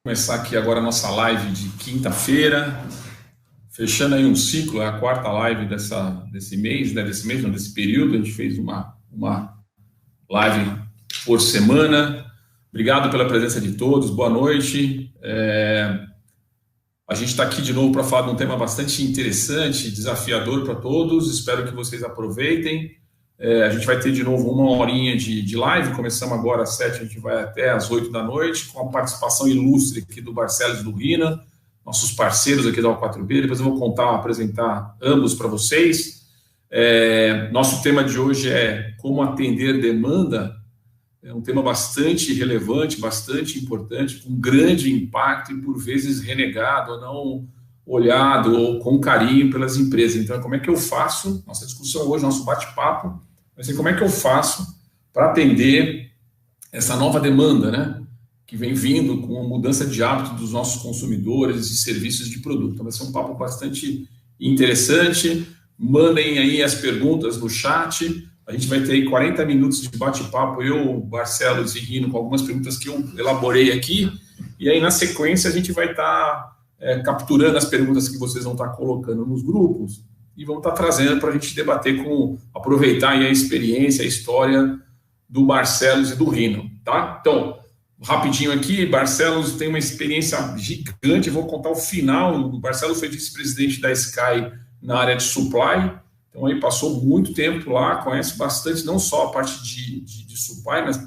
Começar aqui agora a nossa live de quinta-feira, fechando aí um ciclo, é a quarta live desse mês, né? Desse período. A gente fez uma live por semana. Obrigado pela presença de todos, boa noite. A gente está aqui de novo para falar de um tema bastante interessante, desafiador para todos. Espero que vocês aproveitem. A gente vai ter de novo uma horinha de live. Começamos agora às 7, a gente vai até às 8 da noite, com a participação ilustre aqui do Barcelos e do Rina, nossos parceiros aqui da O4B. Depois eu vou apresentar ambos para vocês. Nosso tema de hoje é como atender demanda. É um tema bastante relevante, bastante importante, com grande impacto e por vezes renegado, ou não olhado ou com carinho pelas empresas. Então, como é que eu faço? Nossa discussão hoje, nosso bate-papo, vai ser como é que eu faço para atender essa nova demanda, né? Que vem vindo com a mudança de hábito dos nossos consumidores e serviços de produto. Então, vai ser um papo bastante interessante. Mandem aí as perguntas no chat. A gente vai ter aí 40 minutos de bate-papo, eu, Barcelos e Rino, com algumas perguntas que eu elaborei aqui. E aí, na sequência, a gente vai estar capturando as perguntas que vocês vão estar colocando nos grupos e vão estar trazendo para a gente debater, aproveitar aí a experiência, a história do Barcelos e do Rino, tá? Então, rapidinho aqui, Barcelos tem uma experiência gigante, eu vou contar o final. O Barcelos foi vice-presidente da Sky na área de supply, então aí passou muito tempo lá, conhece bastante, não só a parte de supply, mas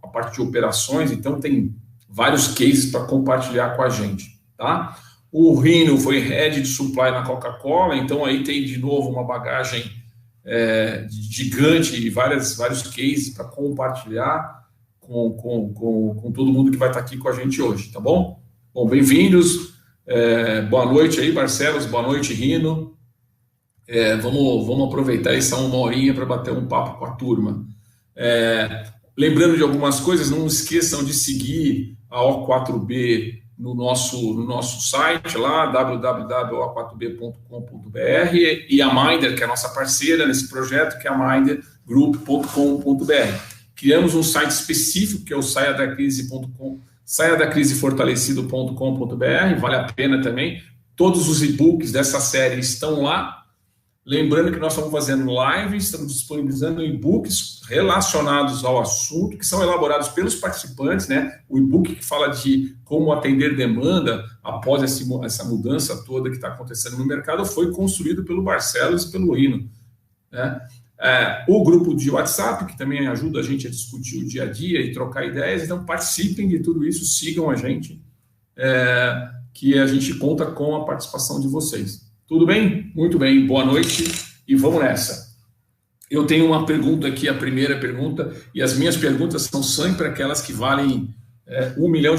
a parte de operações, então tem vários cases para compartilhar com a gente, tá? O Rino foi head de supply na Coca-Cola, então aí tem de novo uma bagagem gigante e vários cases para compartilhar com todo mundo que vai estar aqui com a gente hoje, tá bom? Bom, bem-vindos, boa noite aí, Barcelos, boa noite, Rino. Vamos aproveitar essa uma horinha para bater um papo com a turma. Lembrando de algumas coisas, não esqueçam de seguir a O4B no nosso site lá, www.o4b.com.br, e a Minder, que é a nossa parceira nesse projeto, que é a mindergroup.com.br. Criamos um site específico, que é o saiadacrisefortalecido.com.br, vale a pena também. Todos os e-books dessa série estão lá. Lembrando que nós estamos fazendo lives, estamos disponibilizando e-books relacionados ao assunto, que são elaborados pelos participantes, né? O e-book que fala de como atender demanda após essa mudança toda que está acontecendo no mercado foi construído pelo Barcelos e pelo Rino, né? O grupo de WhatsApp, que também ajuda a gente a discutir o dia a dia e trocar ideias, então participem de tudo isso, sigam a gente, que a gente conta com a participação de vocês. Tudo bem? Muito bem, boa noite e vamos nessa. Eu tenho uma pergunta aqui, a primeira pergunta, e as minhas perguntas são sempre aquelas que valem $1 milhão,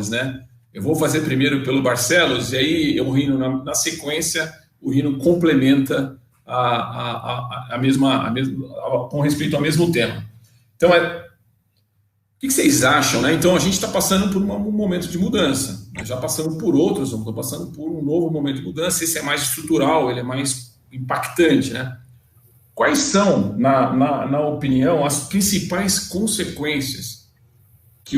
né? Eu vou fazer primeiro pelo Barcelos, e aí o Rino, na sequência, o Rino complementa com respeito ao mesmo tema. Então, o que vocês acham, né? Então, a gente está passando por um momento de mudança. Já passamos por outros, estamos passando por um novo momento de mudança. Esse é mais estrutural, ele é mais impactante, né? Quais são, na opinião, as principais consequências que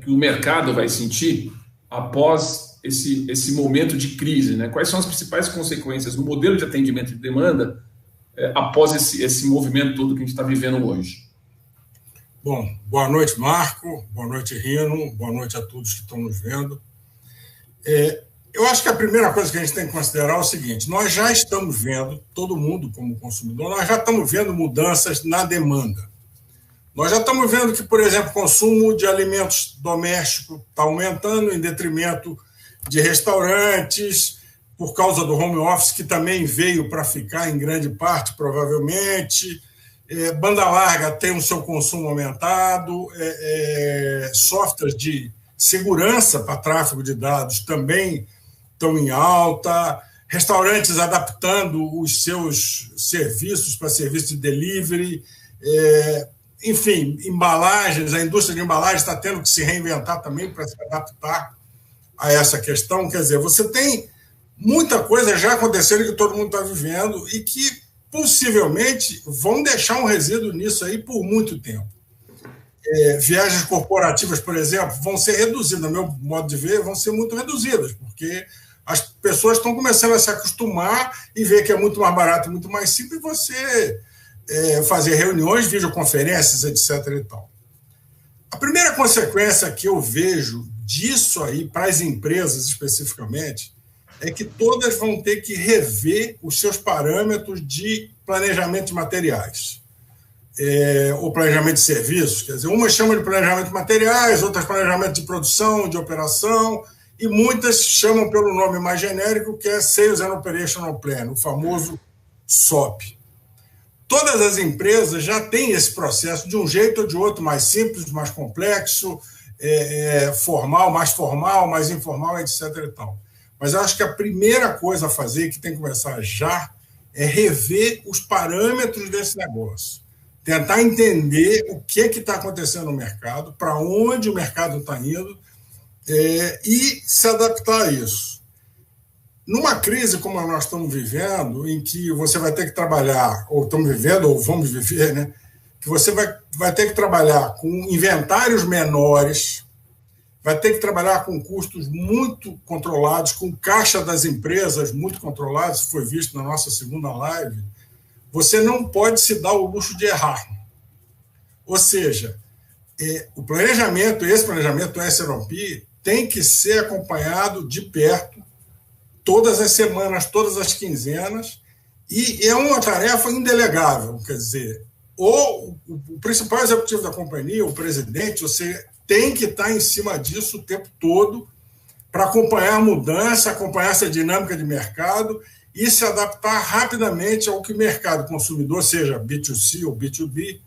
que o mercado vai sentir após esse momento de crise, né? Quais são as principais consequências no modelo de atendimento de demanda após esse movimento todo que a gente está vivendo hoje? Bom, boa noite, Marco, boa noite, Rino, boa noite a todos que estão nos vendo. Eu acho que a primeira coisa que a gente tem que considerar é o seguinte: nós já estamos vendo, todo mundo como consumidor, nós já estamos vendo mudanças na demanda. Nós já estamos vendo que, por exemplo, o consumo de alimentos domésticos está aumentando em detrimento de restaurantes, por causa do home office, que também veio para ficar em grande parte, provavelmente. Banda larga tem o seu consumo aumentado, softwares de segurança para tráfego de dados também estão em alta, restaurantes adaptando os seus serviços para serviço de delivery, enfim, embalagens, a indústria de embalagens está tendo que se reinventar também para se adaptar a essa questão. Quer dizer, você tem muita coisa já acontecendo que todo mundo está vivendo e que possivelmente vão deixar um resíduo nisso aí por muito tempo. Viagens corporativas, por exemplo, vão ser reduzidas, no meu modo de ver, vão ser muito reduzidas, porque as pessoas estão começando a se acostumar e ver que é muito mais barato, muito mais simples você fazer reuniões, videoconferências, etc. e tal. A primeira consequência que eu vejo disso aí, para as empresas especificamente, é que todas vão ter que rever os seus parâmetros de planejamento de materiais. Ou planejamento de serviços, quer dizer, umas chamam de planejamento de materiais, outras planejamento de produção, de operação, e muitas chamam pelo nome mais genérico, que é Sales and Operational Plan, o famoso SOP. Todas as empresas já têm esse processo de um jeito ou de outro, mais simples, mais complexo, formal, mais informal, etc. e tal. Mas eu acho que a primeira coisa a fazer, que tem que começar já, é rever os parâmetros desse negócio. Tentar entender o que está acontecendo no mercado, para onde o mercado está indo, e se adaptar a isso. Numa crise como nós estamos vivendo, em que você vai ter que trabalhar, ou estamos vivendo, ou vamos viver, né? Que você vai ter que trabalhar com inventários menores, vai ter que trabalhar com custos muito controlados, com caixa das empresas muito controlados, foi visto na nossa segunda live, você não pode se dar o luxo de errar. Ou seja, o planejamento, esse planejamento, o S&OP, tem que ser acompanhado de perto, todas as semanas, todas as quinzenas, e é uma tarefa indelegável. Quer dizer, o principal executivo da companhia, o presidente, você tem que estar em cima disso o tempo todo para acompanhar a mudança, acompanhar essa dinâmica de mercado e se adaptar rapidamente ao que o mercado consumidor, seja B2C ou B2B,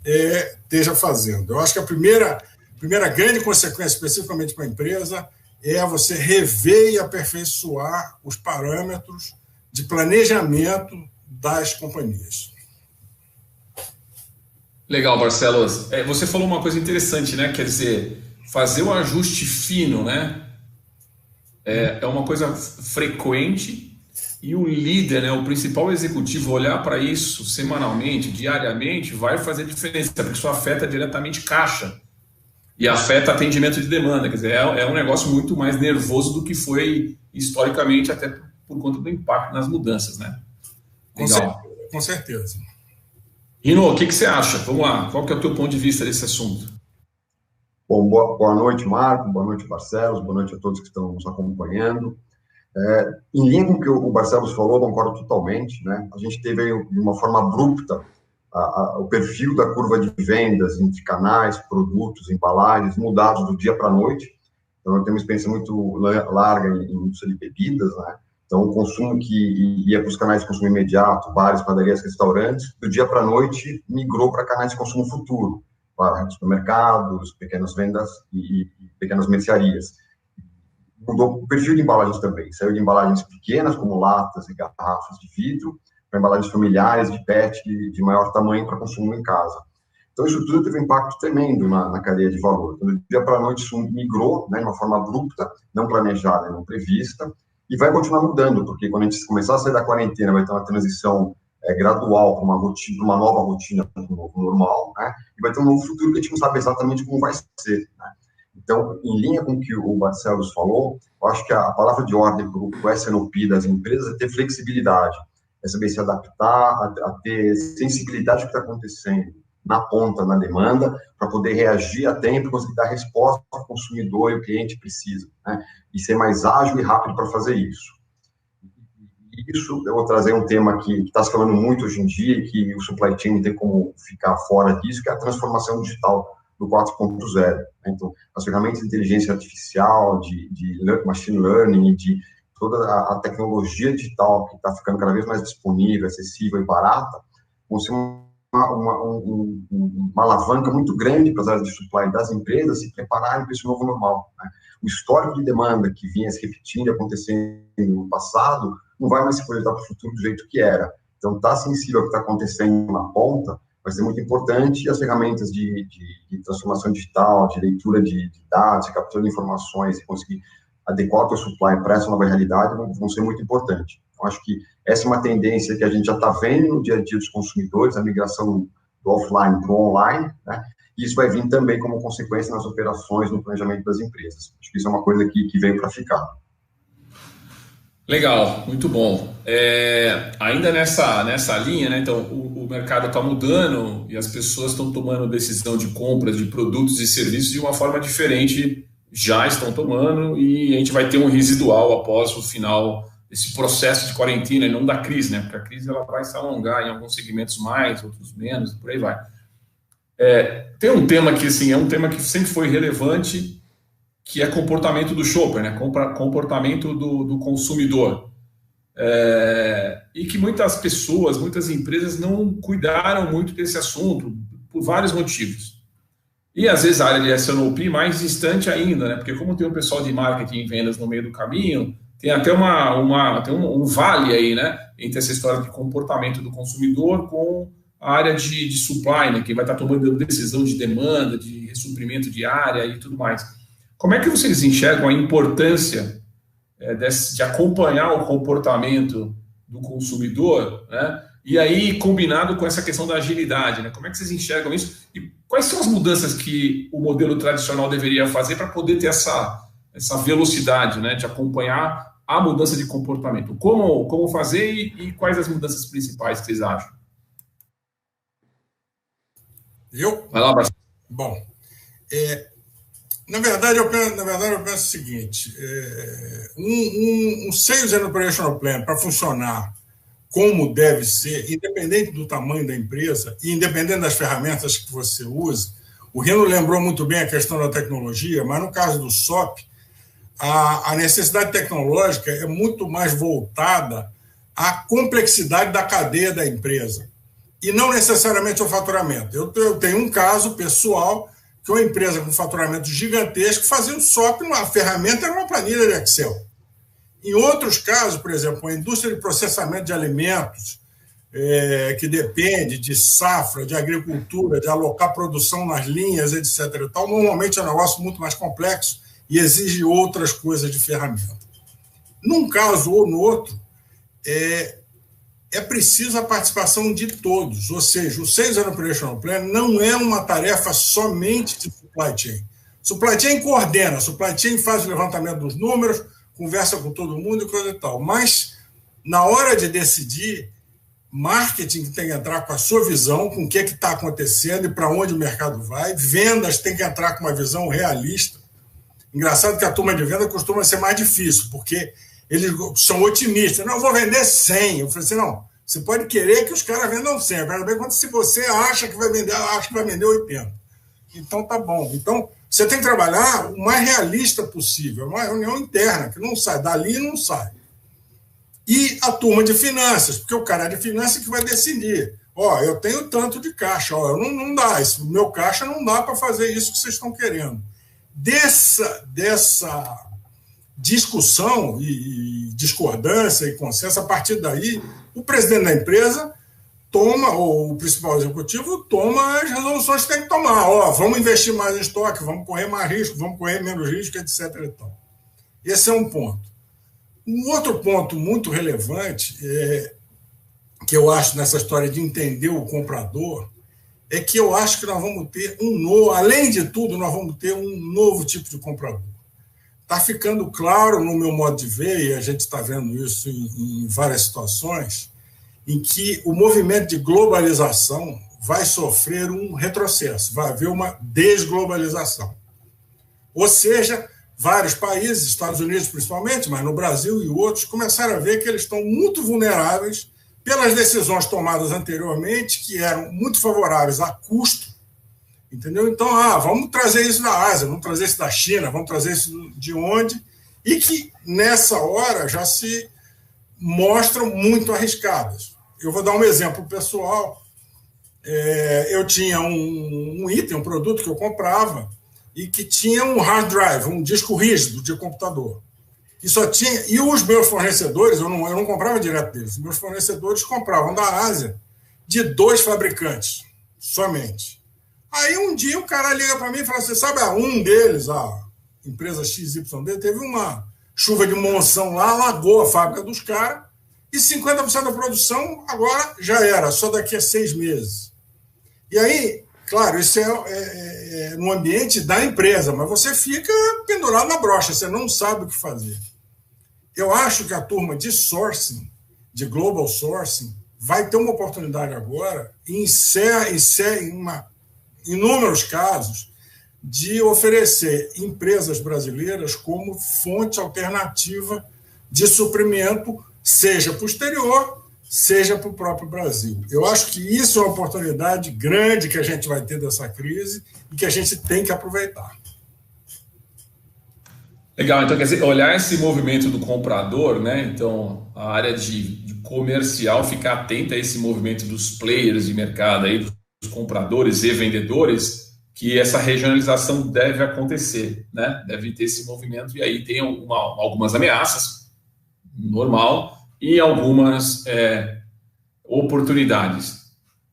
esteja fazendo. Eu acho que a primeira grande consequência, especificamente para a empresa, é você rever e aperfeiçoar os parâmetros de planejamento das companhias. Legal, Barcelos. Você falou uma coisa interessante, né? Quer dizer, fazer um ajuste fino, né? É uma coisa frequente e o líder, né, o principal executivo, olhar para isso semanalmente, diariamente, vai fazer diferença, porque isso afeta diretamente caixa e afeta atendimento de demanda. Quer dizer, é um negócio muito mais nervoso do que foi historicamente, até por conta do impacto nas mudanças, né? Legal. Com certeza. Rino, o que você acha? Vamos lá, qual que é o teu ponto de vista desse assunto? Bom, boa noite, Marco, boa noite, Barcelos, boa noite a todos que estão nos acompanhando. Em linha com o que o Barcelos falou, concordo totalmente, né? A gente teve aí, de uma forma abrupta, o perfil da curva de vendas entre canais, produtos, embalagens, mudados do dia para a noite. Então, eu tenho uma experiência muito larga em indústria de bebidas, né? Então, o consumo que ia para os canais de consumo imediato, bares, padarias, restaurantes, do dia para a noite migrou para canais de consumo futuro, para supermercados, pequenas vendas e pequenas mercearias. Mudou o perfil de embalagens também. Saiu de embalagens pequenas, como latas e garrafas de vidro, para embalagens familiares, de PET, de maior tamanho para consumo em casa. Então, isso tudo teve um impacto tremendo na cadeia de valor. Então, do dia para a noite, isso migrou, né, de uma forma abrupta, não planejada, não prevista, e vai continuar mudando, porque quando a gente começar a sair da quarentena, vai ter uma transição gradual para uma rotina, uma nova rotina, para um novo normal, né, e vai ter um novo futuro que a gente não sabe exatamente como vai ser, né. Então, em linha com o que o Barcelos falou, eu acho que a palavra de ordem para o S&OP das empresas é ter flexibilidade, é saber se adaptar, a ter sensibilidade do que está acontecendo na ponta, na demanda, para poder reagir a tempo e conseguir dar resposta ao consumidor e o cliente precisa, né? E ser mais ágil e rápido para fazer isso. E isso, eu vou trazer um tema que está se falando muito hoje em dia e que o supply chain não tem como ficar fora disso, que é a transformação digital do 4.0. Né? Então, as ferramentas de inteligência artificial, de machine learning, de toda a tecnologia digital que está ficando cada vez mais disponível, acessível e barata, vão ser uma alavanca muito grande para as áreas de supply das empresas se prepararem para esse novo normal. Né? O histórico de demanda que vinha se repetindo e acontecendo no passado não vai mais se projetar para o futuro do jeito que era. Então, estar sensível ao que está acontecendo na ponta vai ser muito importante, e as ferramentas de transformação digital, de leitura de dados, de captura de informações e conseguir adequar o teu supply para essa nova realidade vão ser muito importantes. Eu acho que essa é uma tendência que a gente já está vendo no dia a dia dos consumidores, a migração do offline para o online, né? e isso vai vir também como consequência nas operações, no planejamento das empresas. Acho que isso é uma coisa que veio para ficar. Legal, muito bom. Ainda nessa linha, né, então o mercado está mudando e as pessoas estão tomando decisão de compras de produtos e serviços de uma forma diferente, já estão tomando, e a gente vai ter um residual após o final desse processo de quarentena, e não da crise, né, porque a crise ela vai se alongar em alguns segmentos mais, outros menos, e por aí vai. Tem um tema que assim, é um tema que sempre foi relevante, que é comportamento do shopper, né? Comportamento do consumidor. E que muitas pessoas, muitas empresas não cuidaram muito desse assunto, por vários motivos. E às vezes a área de S&OP mais distante ainda, né? Porque como tem um pessoal de marketing e vendas no meio do caminho, tem até tem um vale aí, né? Entre essa história de comportamento do consumidor com a área de supply, né? Que vai estar tomando decisão de demanda, de ressuprimento de área e tudo mais. Como é que vocês enxergam a importância de acompanhar o comportamento do consumidor, né? E aí, combinado com essa questão da agilidade, né? Como é que vocês enxergam isso? E quais são as mudanças que o modelo tradicional deveria fazer para poder ter essa velocidade, né? De acompanhar a mudança de comportamento? Como fazer e quais as mudanças principais que vocês acham? Vai lá, Marcelo. Bom, na verdade, eu penso o seguinte: um Sales and Operational Plan, para funcionar como deve ser, independente do tamanho da empresa e independente das ferramentas que você usa. O Rino lembrou muito bem a questão da tecnologia, mas no caso do SOP, a necessidade tecnológica é muito mais voltada à complexidade da cadeia da empresa e não necessariamente ao faturamento. Eu tenho um caso pessoal que uma empresa com faturamento gigantesco fazia um SOP, a ferramenta era uma planilha de Excel. Em outros casos, por exemplo, a indústria de processamento de alimentos, que depende de safra, de agricultura, de alocar produção nas linhas, etc. E tal, normalmente é um negócio muito mais complexo e exige outras coisas de ferramenta. Num caso ou no outro, é preciso a participação de todos, ou seja, o Sales and Operational Plan não é uma tarefa somente de supply chain. Supply chain coordena, supply chain faz o levantamento dos números, conversa com todo mundo e coisa e tal, mas na hora de decidir, marketing tem que entrar com a sua visão, com o que está acontecendo e para onde o mercado vai, vendas tem que entrar com uma visão realista. Engraçado que a turma de venda costuma ser mais difícil, porque eles são otimistas. Não, eu vou vender 100. Eu falei assim, não, você pode querer que os caras vendam 100. Agora, bem, quando se você acha que vai vender, acha que vai vender 80. Então, tá bom. Então, você tem que trabalhar o mais realista possível. Uma reunião interna, que não sai. Dali não sai. E a turma de finanças, porque o cara de finanças que vai decidir. Eu tenho tanto de caixa. Não dá. O meu caixa não dá para fazer isso que vocês estão querendo. Dessa discussão e discordância e consenso, a partir daí, o presidente da empresa toma, ou o principal executivo toma as resoluções que tem que tomar. Vamos investir mais em estoque, vamos correr mais risco, vamos correr menos risco, etc. Então, esse é um ponto. Um outro ponto muito relevante, que eu acho nessa história de entender o comprador, é que eu acho que nós vamos ter além de tudo, nós vamos ter um novo tipo de comprador. Está ficando claro no meu modo de ver, e a gente está vendo isso em várias situações, em que o movimento de globalização vai sofrer um retrocesso, vai haver uma desglobalização. Ou seja, vários países, Estados Unidos principalmente, mas no Brasil e outros, começaram a ver que eles estão muito vulneráveis pelas decisões tomadas anteriormente, que eram muito favoráveis a custo. Entendeu? Então, vamos trazer isso da Ásia, vamos trazer isso da China, vamos trazer isso de onde, e que nessa hora já se mostram muito arriscadas. Eu vou dar um exemplo pessoal. Eu tinha um item, um produto que eu comprava, e que tinha um hard drive, um disco rígido de computador. E os meus fornecedores, eu não comprava direto deles, meus fornecedores compravam da Ásia de 2 fabricantes, somente. Aí um dia o cara liga para mim e fala assim, sabe, um deles, a empresa XYD, teve uma chuva de monção lá, alagou a fábrica dos caras, e 50% da produção agora já era, só daqui a 6 meses. E aí, Claro, isso é no ambiente da empresa, mas você fica pendurado na brocha, você não sabe o que fazer. Eu acho que a turma de sourcing, de global sourcing, vai ter uma oportunidade agora, em inúmeros casos, de oferecer empresas brasileiras como fonte alternativa de suprimento, seja para o exterior, seja para o próprio Brasil. Eu acho que isso é uma oportunidade grande que a gente vai ter dessa crise e que a gente tem que aproveitar. Legal, então quer dizer, olhar esse movimento do comprador, né? Então, a área de comercial, ficar atenta a esse movimento dos players de mercado, aí, dos compradores e vendedores, que essa regionalização deve acontecer, né? Deve ter esse movimento, e aí tem algumas ameaças, normal, e algumas oportunidades.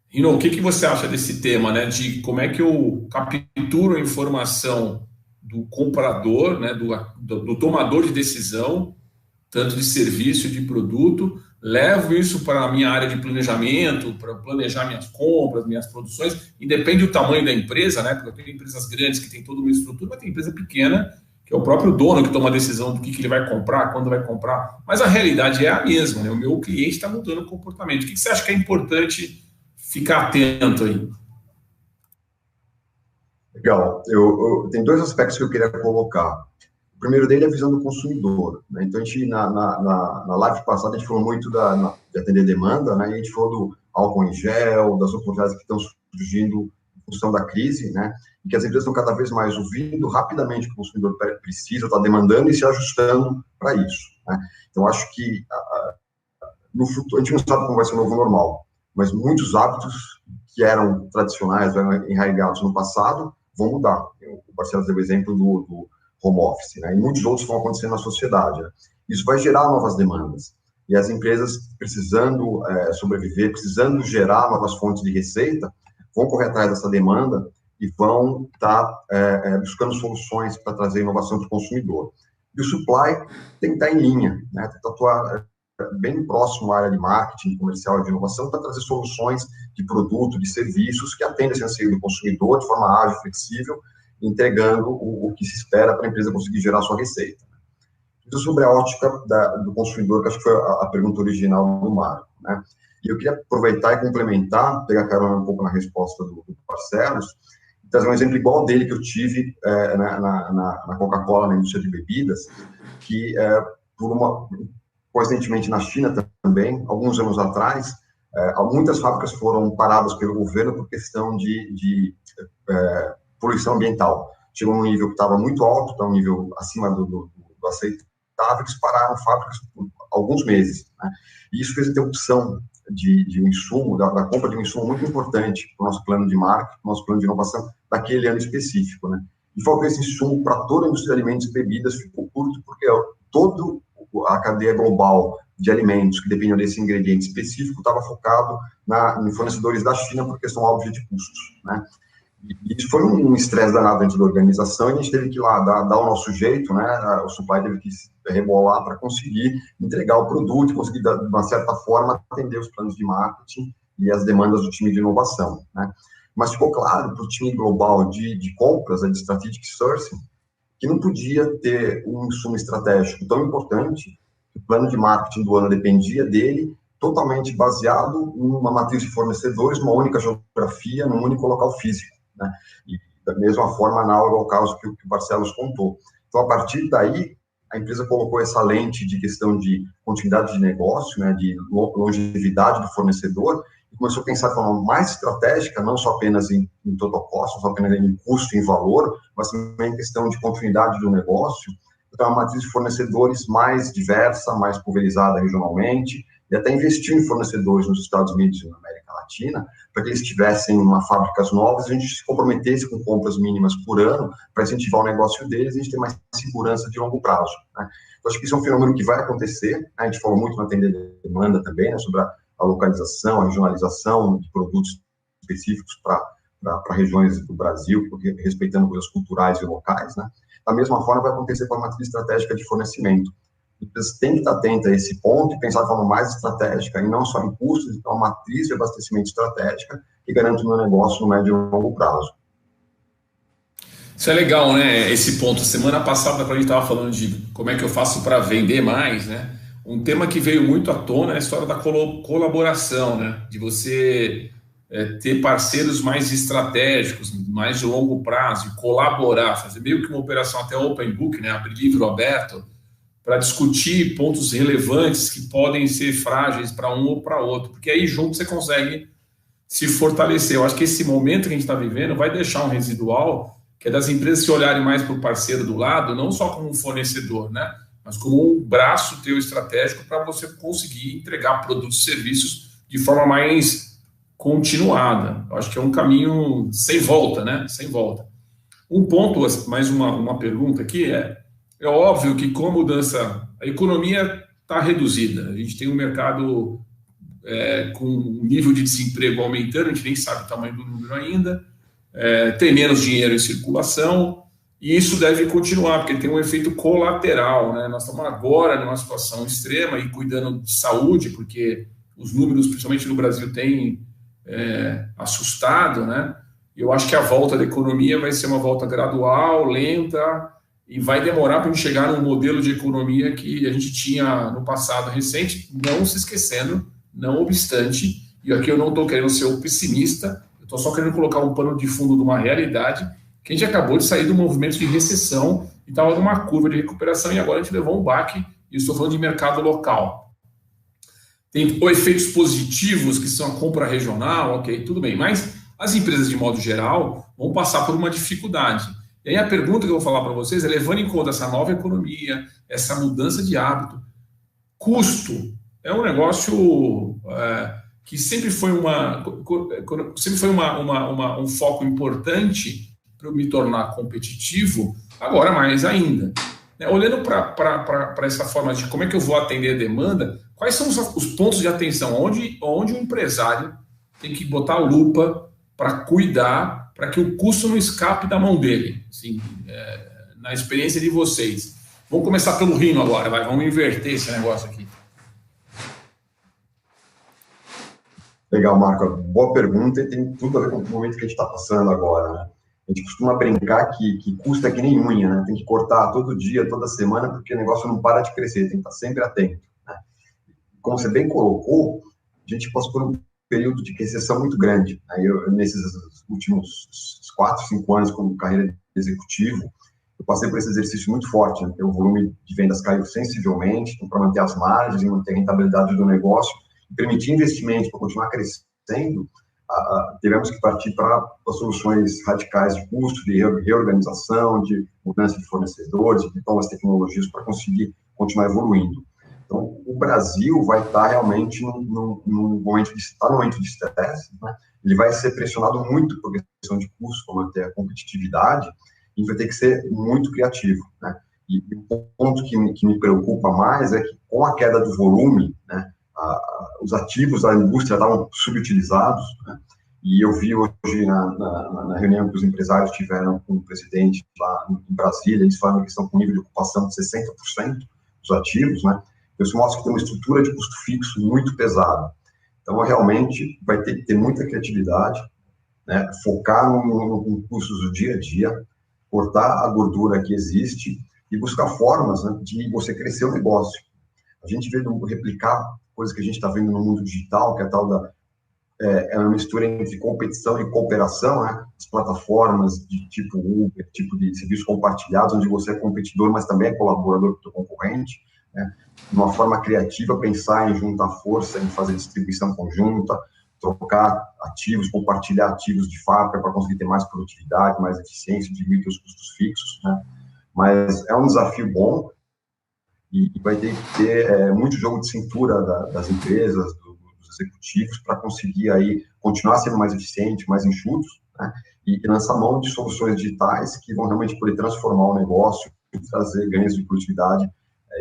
Rino, o que você acha desse tema, né? De como é que eu capturo a informação do comprador, né? do tomador de decisão, tanto de serviço, de produto, levo isso para a minha área de planejamento, para planejar minhas compras, minhas produções, e depende do tamanho da empresa, né? Porque eu tenho empresas grandes que têm toda uma estrutura, mas tem empresa pequena, que é o próprio dono que toma a decisão do que ele vai comprar, quando vai comprar, mas a realidade é a mesma, né? O meu cliente está mudando o comportamento. O que você acha que é importante ficar atento aí? Legal. Eu tenho dois aspectos que eu queria colocar. O primeiro dele é a visão do consumidor, né? Então, a gente, na live passada, a gente falou muito de atender demanda, né? E a gente falou do álcool em gel, das oportunidades que estão surgindo em função da crise, né? E que as empresas estão cada vez mais ouvindo rapidamente o que o consumidor precisa, está demandando e se ajustando para isso, né? Então, acho que no futuro, a gente não sabe como vai ser o novo normal, mas muitos hábitos que eram tradicionais, eram enraigados no passado, vão mudar. O Barcelos deu o exemplo do home office, né? E muitos outros vão acontecer na sociedade, né? Isso vai gerar novas demandas. E as empresas, precisando sobreviver, precisando gerar novas fontes de receita, vão correr atrás dessa demanda e vão estar buscando soluções para trazer inovação para o consumidor. E o supply tem que estar em linha, né? Tem que atuar bem próximo à área de marketing, comercial e de inovação para trazer soluções de produto, de serviços que atendem esse anseio do consumidor de forma ágil, flexível, entregando o que se espera para a empresa conseguir gerar sua receita. Isso sobre a ótica do consumidor, que acho que foi a pergunta original do Marco, né? E eu queria aproveitar e complementar, pegar carona um pouco na resposta do Barcelos, e trazer um exemplo igual dele que eu tive na Coca-Cola, na indústria de bebidas, que coincidentemente na China também, alguns anos atrás, muitas fábricas foram paradas pelo governo por questão de poluição ambiental. Chegou num nível que estava muito alto, então um nível acima do aceitável, eles pararam fábricas por alguns meses, né? E isso fez a interrupção de um insumo, da compra de um insumo muito importante para o nosso plano de marketing, para o nosso plano de inovação daquele ano específico, né? E faltou esse insumo para toda a indústria de alimentos e bebidas, ficou curto, porque toda a cadeia global de alimentos que dependiam desse ingrediente específico estava focado em fornecedores da China por questão óbvia de custos, né? E isso foi um estresse danado dentro da organização, e a gente teve que ir lá dar o nosso jeito, né? O supply teve que rebolar para conseguir entregar o produto, conseguir, de uma certa forma, atender os planos de marketing e as demandas do time de inovação, né? Mas ficou claro para o time global de compras, de strategic sourcing, que não podia ter um insumo estratégico tão importante, que o plano de marketing do ano dependia dele, totalmente baseado numa matriz de fornecedores, uma única geografia, num único local físico, né? E da mesma forma, análogo ao caso que o Barcelos contou. Então, a partir daí, a empresa colocou essa lente de questão de continuidade de negócio, né, de longevidade do fornecedor, e começou a pensar de forma mais estratégica, não só apenas em total cost, não só apenas em custo e em valor, mas também em questão de continuidade do negócio. Então, é uma matriz de fornecedores mais diversa, mais pulverizada regionalmente, e até investiu em fornecedores nos Estados Unidos e na América Latina, para que eles tivessem fábricas novas, a gente se comprometesse com compras mínimas por ano, para incentivar o negócio deles e a gente ter mais segurança de longo prazo, né? Eu acho que isso é um fenômeno que vai acontecer, né? A gente falou muito na atender demanda também, né, sobre a localização, a regionalização de produtos específicos para regiões do Brasil, porque, respeitando coisas culturais e locais, né? Da mesma forma, vai acontecer com a matriz estratégica de fornecimento. Você tem que estar atento a esse ponto e pensar de forma mais estratégica, e não só em custos, então a matriz de abastecimento estratégica, e garanto o meu negócio no médio e longo prazo. Isso é legal, né? Esse ponto. Semana passada, quando a gente estava falando de como é que eu faço para vender mais, né? Um tema que veio muito à tona é a história da colaboração, né? De você ter parceiros mais estratégicos, mais de longo prazo, colaborar, fazer meio que uma operação até open book, né? Abrir livro aberto, para discutir pontos relevantes que podem ser frágeis para um ou para outro, porque aí junto você consegue se fortalecer. Eu acho que esse momento que a gente está vivendo vai deixar um residual que é das empresas se olharem mais para o parceiro do lado, não só como um fornecedor, né? Mas como um braço teu estratégico para você conseguir entregar produtos e serviços de forma mais continuada. Eu acho que é um caminho sem volta, né? Sem volta. Um ponto, mais uma pergunta aqui é óbvio que com a mudança, a economia está reduzida, a gente tem um mercado com um nível de desemprego aumentando, a gente nem sabe o tamanho do número ainda, tem menos dinheiro em circulação, e isso deve continuar, porque tem um efeito colateral, né? Nós estamos agora numa situação extrema e cuidando de saúde, porque os números, principalmente no Brasil, têm assustado, né? Eu acho que a volta da economia vai ser uma volta gradual, lenta, e vai demorar para a gente chegar num modelo de economia que a gente tinha no passado recente, não se esquecendo, não obstante, e aqui eu não estou querendo ser um pessimista, eu estou só querendo colocar um pano de fundo de uma realidade, que a gente acabou de sair do movimento de recessão e estava numa curva de recuperação e agora a gente levou um baque, e estou falando de mercado local. Tem efeitos positivos, que são a compra regional, ok, tudo bem, mas as empresas, de modo geral, vão passar por uma dificuldade. E aí a pergunta que eu vou falar para vocês é, levando em conta essa nova economia, essa mudança de hábito, custo é um negócio que sempre foi um foco importante para eu me tornar competitivo, agora mais ainda. Olhando para essa forma de como é que eu vou atender a demanda, quais são os pontos de atenção, onde o empresário tem que botar a lupa para cuidar, para que o custo não escape da mão dele, assim, na experiência de vocês. Vamos começar pelo Rino agora, vamos inverter esse negócio aqui. Legal, Marco. Boa pergunta e tem tudo a ver com o momento que a gente está passando agora, né? A gente costuma brincar que custa que nem unha, né? Tem que cortar todo dia, toda semana, porque o negócio não para de crescer, tem que estar sempre atento, né? Como você bem colocou, a gente passou por um período de recessão muito grande. Eu, nesses últimos 4, 5 anos como carreira de executivo, eu passei por esse exercício muito forte, né? O volume de vendas caiu sensivelmente, então, para manter as margens e manter a rentabilidade do negócio, e permitir investimentos para continuar crescendo, tivemos que partir para soluções radicais de custo, de reorganização, de mudança de fornecedores, de novas tecnologias para conseguir continuar evoluindo. Então, o Brasil vai estar realmente num momento de estresse, né? Ele vai ser pressionado muito por questão de custo para manter a competitividade e vai ter que ser muito criativo, né? E o ponto que me preocupa mais é que, com a queda do volume, né, os ativos da indústria estavam subutilizados, né? E eu vi hoje na reunião que os empresários tiveram com o presidente lá em Brasília, eles falam que estão com nível de ocupação de 60% dos ativos, né? Isso mostra que tem uma estrutura de custo fixo muito pesada. Então, realmente, vai ter que ter muita criatividade, né? Focar no custos do dia a dia, cortar a gordura que existe e buscar formas, né, de você crescer o negócio. A gente vê replicar coisa que a gente está vendo no mundo digital, que é a tal da uma mistura entre competição e cooperação, né? As plataformas de tipo Uber, tipo de serviços compartilhados, onde você é competidor, mas também é colaborador do seu concorrente, né? De uma forma criativa, pensar em juntar força, em fazer distribuição conjunta, trocar ativos, compartilhar ativos de fábrica para conseguir ter mais produtividade, mais eficiência, diminuir os custos fixos, né? Mas é um desafio bom e vai ter que ter muito jogo de cintura das empresas, dos executivos, para conseguir aí continuar sendo mais eficiente, mais enxutos, né? E lançar mão de soluções digitais que vão realmente poder transformar o negócio e trazer ganhos de produtividade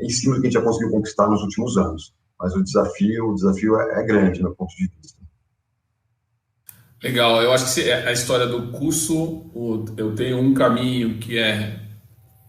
em cima do que a gente já conseguiu conquistar nos últimos anos. Mas o desafio é grande, do meu ponto de vista. Legal, eu acho que a história do custo, eu tenho um caminho que é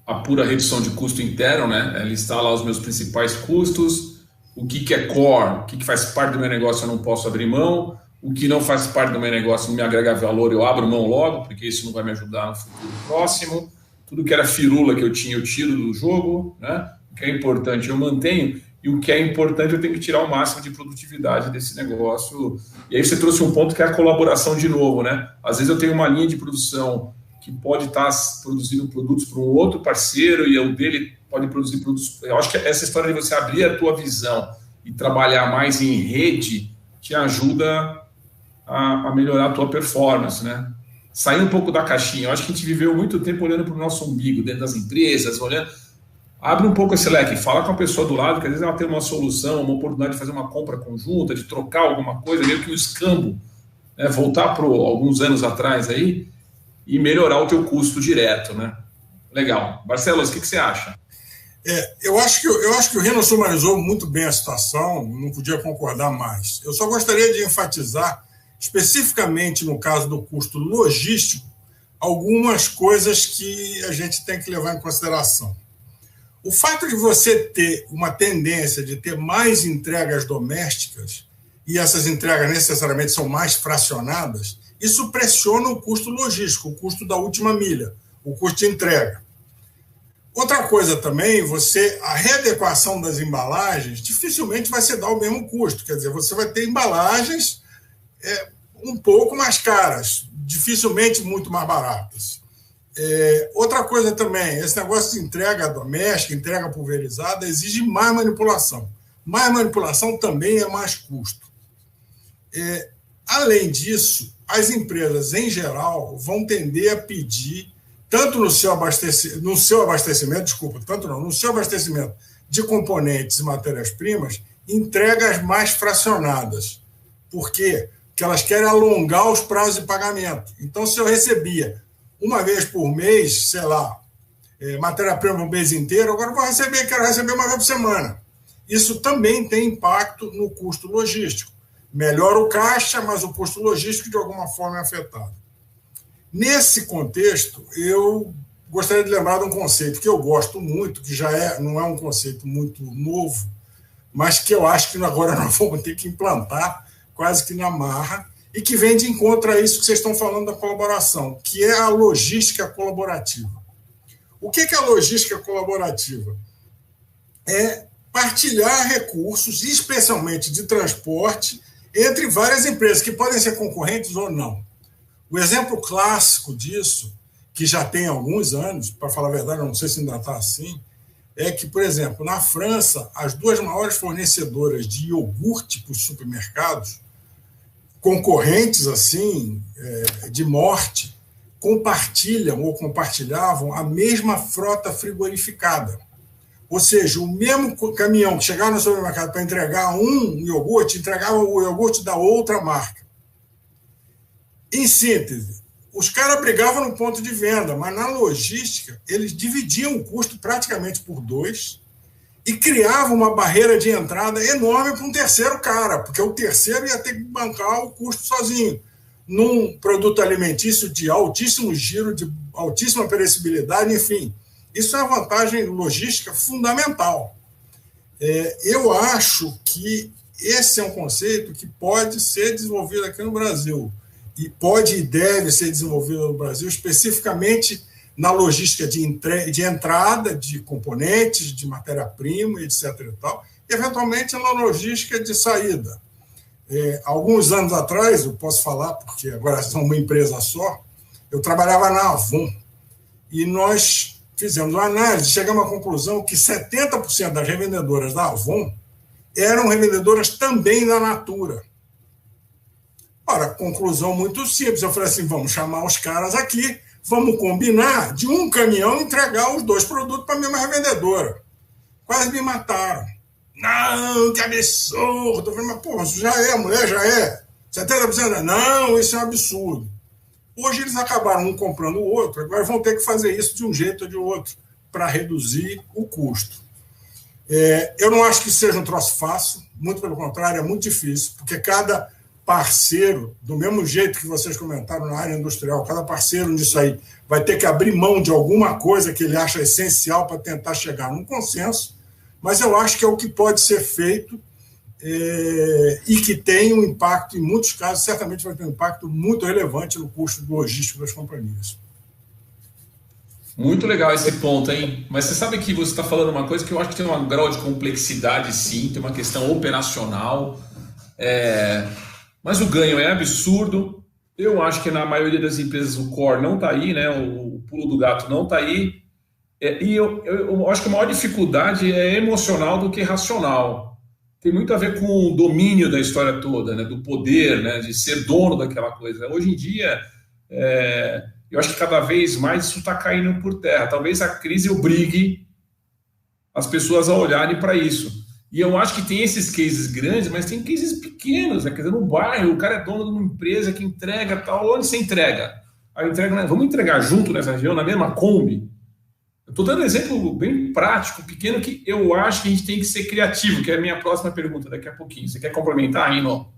a pura redução de custo interno, né? É listar lá os meus principais custos, o que é core, o que faz parte do meu negócio eu não posso abrir mão, o que não faz parte do meu negócio, não me agrega valor, eu abro mão logo, porque isso não vai me ajudar no futuro próximo. Tudo que era firula que eu tinha, eu tiro do jogo, né? O que é importante, eu mantenho. E o que é importante, eu tenho que tirar o máximo de produtividade desse negócio. E aí você trouxe um ponto que é a colaboração de novo, né? Às vezes eu tenho uma linha de produção que pode estar produzindo produtos para um outro parceiro e o dele pode produzir produtos. Eu acho que essa história de você abrir a tua visão e trabalhar mais em rede te ajuda a melhorar a tua performance, né? Sair um pouco da caixinha. Eu acho que a gente viveu muito tempo olhando para o nosso umbigo, dentro das empresas, olhando. Abre um pouco esse leque, fala com a pessoa do lado, que às vezes ela tem uma solução, uma oportunidade de fazer uma compra conjunta, de trocar alguma coisa, meio que um escambo, né? Voltar para alguns anos atrás aí e melhorar o teu custo direto, né? Legal. Barcelos, o que você acha? Eu acho que o Rino sumarizou muito bem a situação, não podia concordar mais. Eu só gostaria de enfatizar, especificamente no caso do custo logístico, algumas coisas que a gente tem que levar em consideração. O fato de você ter uma tendência de ter mais entregas domésticas, e essas entregas necessariamente são mais fracionadas, isso pressiona o custo logístico, o custo da última milha, o custo de entrega. Outra coisa também, a readequação das embalagens dificilmente vai se dar o mesmo custo. Quer dizer, você vai ter embalagens um pouco mais caras, dificilmente muito mais baratas. Outra coisa também, esse negócio de entrega doméstica, entrega pulverizada, exige mais manipulação. Mais manipulação também é mais custo. Além disso, as empresas, em geral, vão tender a pedir, tanto no seu abastecimento de componentes e matérias-primas, entregas mais fracionadas. Por quê? Porque elas querem alongar os prazos de pagamento. Então, se eu recebia uma vez por mês, sei lá, matéria-prima o mês inteiro, agora quero receber uma vez por semana. Isso também tem impacto no custo logístico. Melhora o caixa, mas o custo logístico de alguma forma é afetado. Nesse contexto, eu gostaria de lembrar de um conceito que eu gosto muito, que não é um conceito muito novo, mas que eu acho que agora nós vamos ter que implantar quase que na marra, e que vem de encontro a isso que vocês estão falando da colaboração, que é a logística colaborativa. O que é a logística colaborativa? É partilhar recursos, especialmente de transporte, entre várias empresas, que podem ser concorrentes ou não. O exemplo clássico disso, que já tem alguns anos, para falar a verdade, eu não sei se ainda está assim, é que, por exemplo, na França, as duas maiores fornecedoras de iogurte para os supermercados, concorrentes assim, de morte, compartilham ou compartilhavam a mesma frota frigorificada. Ou seja, o mesmo caminhão que chegava no supermercado para entregar um iogurte, entregava o iogurte da outra marca. Em síntese, os caras brigavam no ponto de venda, mas na logística eles dividiam o custo praticamente por 2 e criavam uma barreira de entrada enorme para um terceiro cara, porque o terceiro ia ter que bancar o custo sozinho. Num produto alimentício de altíssimo giro, de altíssima perecibilidade, enfim. Isso é uma vantagem logística fundamental. Eu acho que esse é um conceito que pode ser desenvolvido aqui no Brasil. E pode e deve ser desenvolvido no Brasil, especificamente na logística de entrada de componentes, de matéria-prima, etc. E tal, e, eventualmente, na logística de saída. Alguns anos atrás, eu posso falar, porque agora são uma empresa só, eu trabalhava na Avon, e nós fizemos uma análise, chegamos à conclusão que 70% das revendedoras da Avon eram revendedoras também da Natura. Ora, conclusão muito simples. Eu falei assim, vamos chamar os caras aqui, vamos combinar de um caminhão entregar os 2 produtos para a mesma revendedora. Quase me mataram. Não, que absurdo. Eu falei, mas, pô, isso já é, a mulher já é. 70%? Não, isso é um absurdo. Hoje eles acabaram um comprando o outro, agora vão ter que fazer isso de um jeito ou de outro para reduzir o custo. Eu não acho que seja um troço fácil, muito pelo contrário, é muito difícil, porque cada parceiro, do mesmo jeito que vocês comentaram na área industrial, cada parceiro nisso aí vai ter que abrir mão de alguma coisa que ele acha essencial para tentar chegar num consenso, mas eu acho que é o que pode ser feito e que tem um impacto, em muitos casos, certamente vai ter um impacto muito relevante no custo logístico das companhias. Muito legal esse ponto, hein? Mas você sabe que você está falando uma coisa que eu acho que tem um grau de complexidade, sim, tem uma questão operacional, mas o ganho é absurdo. Eu acho que na maioria das empresas o core não está aí, né? O pulo do gato não está aí. E eu acho que a maior dificuldade é emocional do que racional. Tem muito a ver com o domínio da história toda, né? Do poder, né? De ser dono daquela coisa. Hoje em dia, eu acho que cada vez mais isso está caindo por terra. Talvez a crise obrigue as pessoas a olharem para isso. E eu acho que tem esses cases grandes, mas tem cases pequenos, né? Quer dizer, no bairro, o cara é dono de uma empresa que entrega tal. Onde você entrega? A entrega, né? Vamos entregar junto nessa região, na mesma Kombi? Eu estou dando um exemplo bem prático, pequeno, que eu acho que a gente tem que ser criativo, que é a minha próxima pergunta daqui a pouquinho. Você quer complementar, Rino?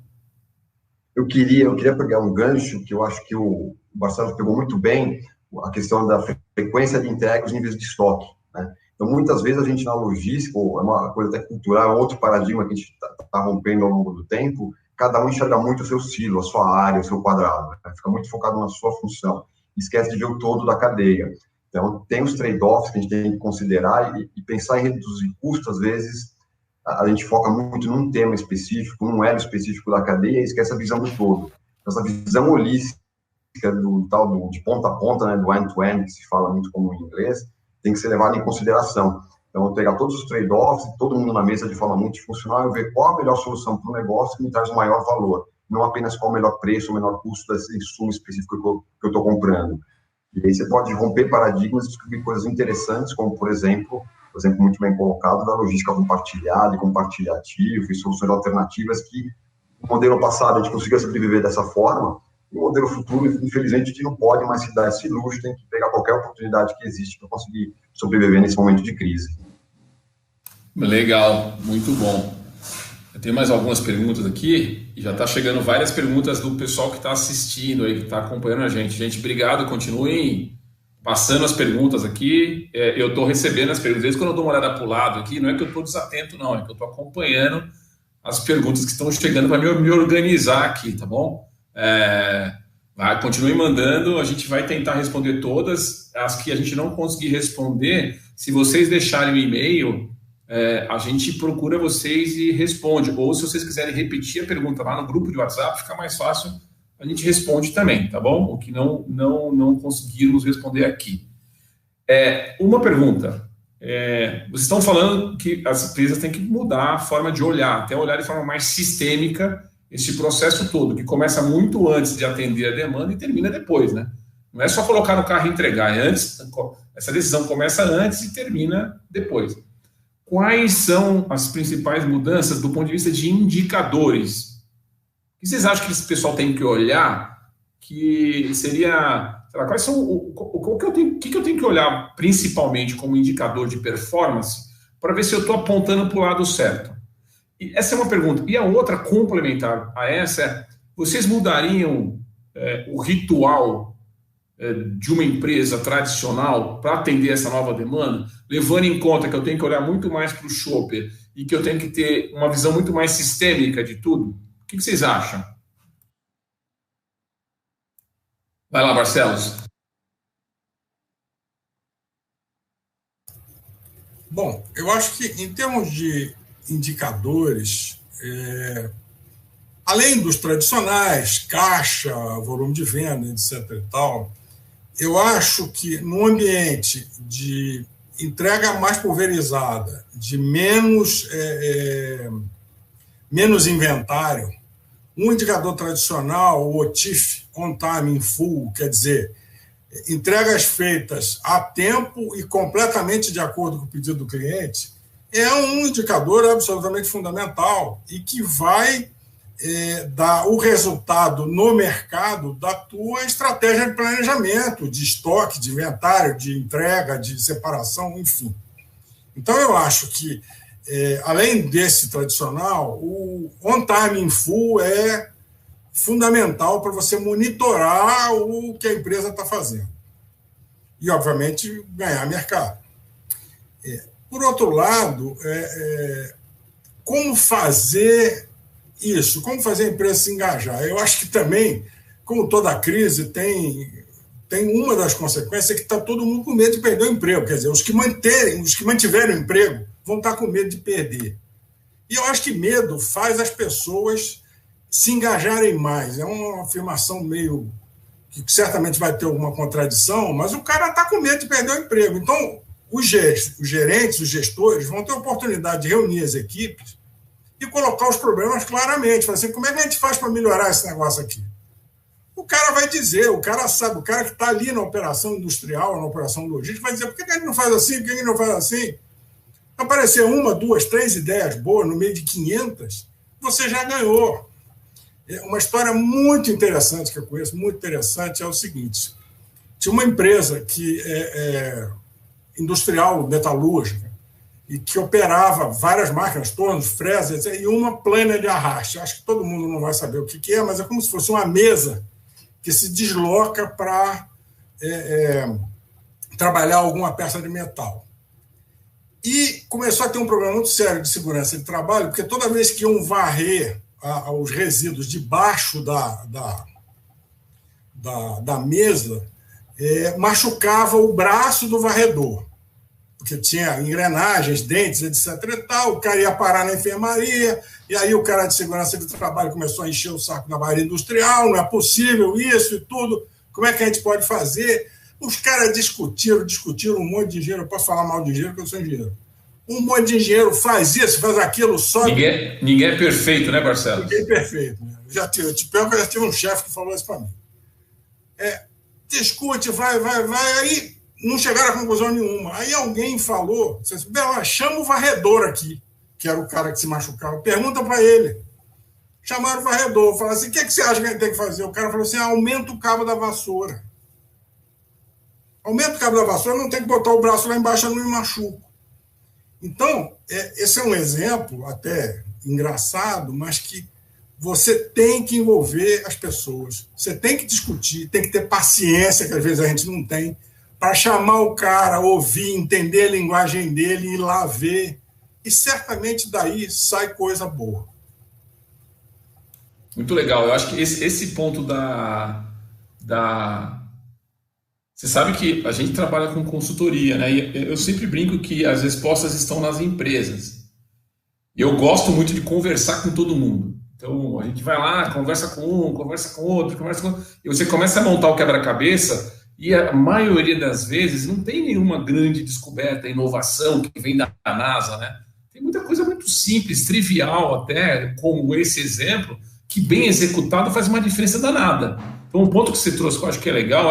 Eu queria pegar um gancho que eu acho que o Barcelos pegou muito bem, a questão da frequência de entrega, os níveis de estoque, né? Então, muitas vezes a gente na logística, é uma coisa até cultural, outro paradigma que a gente está rompendo ao longo do tempo, cada um enxerga muito o seu silo, a sua área, o seu quadrado, né? Fica muito focado na sua função, esquece de ver o todo da cadeia. Então, tem os trade-offs que a gente tem que considerar e pensar em reduzir custos. Às vezes, a gente foca muito num tema específico, num elo específico da cadeia e esquece a visão do todo. Essa visão holística de ponta a ponta, né, do end-to-end, que se fala muito como em inglês, tem que ser levada em consideração. Então, pegar todos os trade-offs, todo mundo na mesa de forma multifuncional e ver qual a melhor solução para o negócio que me traz o maior valor, não apenas qual o melhor preço, o menor custo desse insumo específico que eu estou comprando. E aí você pode romper paradigmas e descobrir coisas interessantes, como, por exemplo muito bem colocado, da logística compartilhada e compartilhativa e soluções alternativas que, no modelo passado, a gente conseguia sobreviver dessa forma, e no modelo futuro, infelizmente, a gente não pode mais se dar esse luxo, tem que pegar qualquer oportunidade que existe para conseguir sobreviver nesse momento de crise. Legal, muito bom. Eu tenho mais algumas perguntas aqui, e já está chegando várias perguntas do pessoal que está assistindo aí, que está acompanhando a gente. Gente, obrigado, continuem passando as perguntas aqui. Eu estou recebendo as perguntas. Às vezes, quando eu dou uma olhada para o lado aqui, não é que eu estou desatento, não, é que eu estou acompanhando as perguntas que estão chegando para me organizar aqui, tá bom? Continue mandando, a gente vai tentar responder todas. As que a gente não conseguir responder, se vocês deixarem o e-mail, a gente procura vocês e responde. Ou se vocês quiserem repetir a pergunta lá no grupo de WhatsApp, fica mais fácil, a gente responde também, tá bom? O que não conseguirmos responder aqui. Uma pergunta. Vocês estão falando que as empresas têm que mudar a forma de olhar, até olhar de forma mais sistêmica esse processo todo, que começa muito antes de atender a demanda e termina depois, né? Não é só colocar no carro e entregar, essa decisão começa antes e termina depois. Quais são as principais mudanças do ponto de vista de indicadores? O que vocês acham que esse pessoal tem que olhar? Que seria, sei lá, quais são o que eu tenho que olhar principalmente como indicador de performance para ver se eu estou apontando para o lado certo? E essa é uma pergunta. E a outra complementar a essa é: vocês mudariam o ritual de uma empresa tradicional para atender essa nova demanda, levando em conta que eu tenho que olhar muito mais para o shopper e que eu tenho que ter uma visão muito mais sistêmica de tudo? O que vocês acham? Vai lá, Barcelos. Bom, eu acho que em termos de indicadores, além dos tradicionais, caixa, volume de venda, etc. e tal, eu acho que no ambiente de entrega mais pulverizada, de menos inventário, um indicador tradicional, o OTIF, On Time in Full, quer dizer, entregas feitas a tempo e completamente de acordo com o pedido do cliente, é um indicador absolutamente fundamental e que vai dar o resultado no mercado da tua estratégia de planejamento, de estoque, de inventário, de entrega, de separação, enfim. Então, eu acho que, além desse tradicional, o On Time in Full é fundamental para você monitorar o que a empresa está fazendo. E, obviamente, ganhar mercado. Por outro lado, como fazer isso, como fazer a empresa se engajar. Eu acho que também, como toda crise, tem uma das consequências que está todo mundo com medo de perder o emprego. Quer dizer, os que mantiveram o emprego vão estar com medo de perder. E eu acho que medo faz as pessoas se engajarem mais. É uma afirmação meio que certamente vai ter alguma contradição, mas o cara está com medo de perder o emprego. Então, os gerentes, os gestores vão ter a oportunidade de reunir as equipes e colocar os problemas claramente. Falar assim, como é que a gente faz para melhorar esse negócio aqui? O cara vai dizer, o cara sabe, o cara que está ali na operação industrial, na operação logística, vai dizer, por que a gente não faz assim, por que a gente não faz assim? Aparecer 1, 2, 3 ideias boas no meio de 500, você já ganhou. Uma história muito interessante que eu conheço, muito interessante, é o seguinte. Tinha uma empresa que industrial, metalúrgica, e que operava várias máquinas, tornos, fresas, e uma plana de arraste. Acho que todo mundo não vai saber o que é, mas é como se fosse uma mesa que se desloca para trabalhar alguma peça de metal. E começou a ter um problema muito sério de segurança de trabalho, porque toda vez que iam varrer os resíduos debaixo da mesa, machucava o braço do varredor, porque tinha engrenagens, dentes, etc. e tal, o cara ia parar na enfermaria, e aí o cara de segurança de trabalho começou a encher o saco da área industrial, não é possível isso e tudo, como é que a gente pode fazer? Os caras discutiram um monte de engenheiro, eu posso falar mal de engenheiro, porque eu sou engenheiro. Um monte de engenheiro faz isso, faz aquilo, sobe. Ninguém é perfeito, né, Barcelos? Ninguém é perfeito. Né? Eu já tive um chefe que falou isso para mim. Discute, vai, aí não chegaram a conclusão nenhuma. Aí alguém falou, chama o varredor aqui, que era o cara que se machucava, pergunta para ele. Chamaram o varredor, falaram assim, o que você acha que a gente tem que fazer? O cara falou assim, aumenta o cabo da vassoura. Aumenta o cabo da vassoura, não tem que botar o braço lá embaixo, eu não me machuco. Então, esse é um exemplo até engraçado, mas que você tem que envolver as pessoas. Você tem que discutir, tem que ter paciência, que às vezes a gente não tem, para chamar o cara, ouvir, entender a linguagem dele, ir lá ver. E certamente daí sai coisa boa. Muito legal. Eu acho que esse ponto Você sabe que a gente trabalha com consultoria, né? E eu sempre brinco que as respostas estão nas empresas. E eu gosto muito de conversar com todo mundo. Então, a gente vai lá, conversa com um, conversa com outro, e você começa a montar o quebra-cabeça e a maioria das vezes não tem nenhuma grande descoberta, inovação que vem da NASA, né? Tem muita coisa muito simples, trivial até, como esse exemplo, que bem executado faz uma diferença danada. Então, um ponto que você trouxe que eu acho que é legal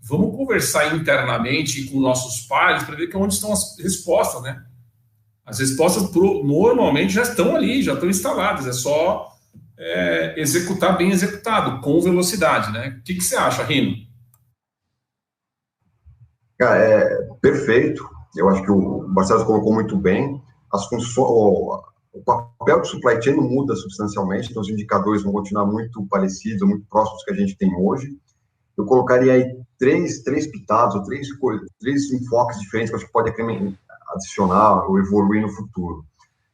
vamos conversar internamente com nossos pares para ver onde estão as respostas, né? As respostas normalmente já estão ali, já estão instaladas, é só executar bem executado, com velocidade, né? O que você acha, Rino? Cara, perfeito. Eu acho que o Barcelos colocou muito bem. O papel do supply chain não muda substancialmente, então os indicadores vão continuar muito parecidos, muito próximos que a gente tem hoje. Eu colocaria aí três pitados, ou três enfoques diferentes que eu acho que pode adicionar ou evoluir no futuro.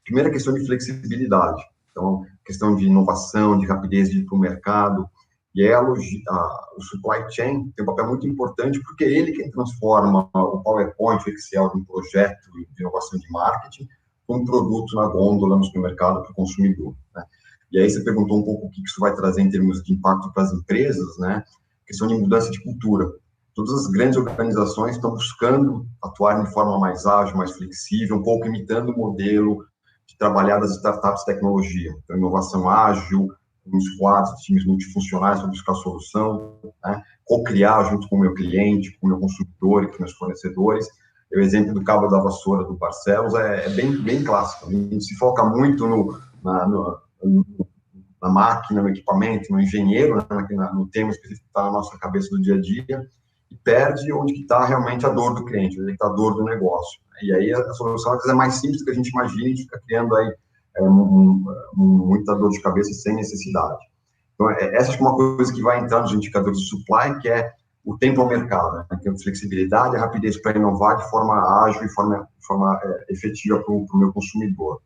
Primeira, questão de flexibilidade. Então, questão de inovação, de rapidez de ir para o mercado. E o supply chain tem um papel muito importante, porque é ele quem transforma o PowerPoint, o Excel de um projeto de inovação de marketing para um produto na gôndola, no supermercado, para o consumidor. Né? E aí você perguntou um pouco o que isso vai trazer em termos de impacto para as empresas, né? Questão de mudança de cultura. Todas as grandes organizações estão buscando atuar de forma mais ágil, mais flexível, um pouco imitando o modelo de trabalhar das startups de tecnologia. Então, inovação ágil, com squads, times multifuncionais para buscar solução, né? Co-criar junto com o meu cliente, com o meu consumidor e com meus fornecedores. O exemplo do cabo da vassoura do Barcelos é bem clássico. A gente se foca muito na máquina, no equipamento, no engenheiro, né, no tema específico que está na nossa cabeça do dia a dia, e perde onde está realmente a dor do cliente, onde está a dor do negócio. E aí a solução às vezes é mais simples do que a gente imagina, e fica criando aí muita dor de cabeça sem necessidade. Então, essa é uma coisa que vai entrar nos indicadores de supply, que é o tempo ao mercado, né? Que é a flexibilidade, a rapidez para inovar de forma ágil e forma efetiva para o meu consumidor.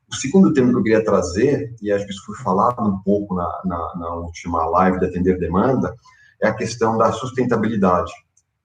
O segundo tema que eu queria trazer, e acho que isso foi falado um pouco na última live de Atender Demanda, é a questão da sustentabilidade.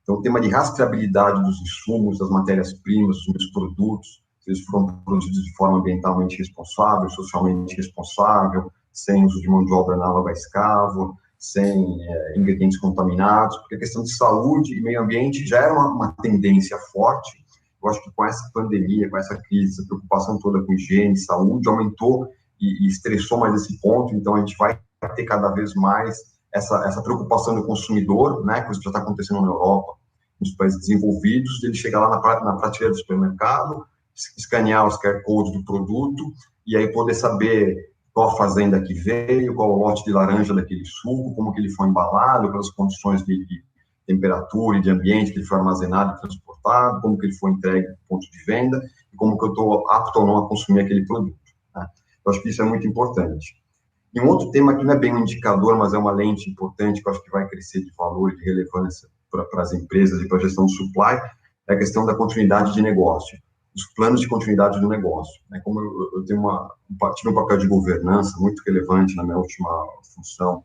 Então, o tema de rastreabilidade dos insumos, das matérias-primas, dos meus produtos, se eles foram produzidos de forma ambientalmente responsável, socialmente responsável, sem uso de mão de obra análoga a escravo, sem ingredientes contaminados, porque a questão de saúde e meio ambiente já era uma tendência forte. Eu acho que com essa pandemia, com essa crise, essa preocupação toda com higiene, saúde, aumentou e estressou mais esse ponto, então a gente vai ter cada vez mais essa preocupação do consumidor, né, que isso já está acontecendo na Europa, nos países desenvolvidos, de ele chegar lá na prateleira do supermercado, escanear os QR codes do produto, e aí poder saber qual a fazenda que veio, qual o lote de laranja daquele suco, como que ele foi embalado, pelas condições de temperatura e de ambiente que ele foi armazenado e transportado, como que ele foi entregue no ponto de venda, e como que eu estou apto ou não a consumir aquele produto. Né? Eu acho que isso é muito importante. E um outro tema que não é bem um indicador, mas é uma lente importante, que eu acho que vai crescer de valor e de relevância para as empresas e para a gestão do supply, é a questão da continuidade de negócio, os planos de continuidade do negócio. Como eu tive um papel de governança muito relevante na minha última função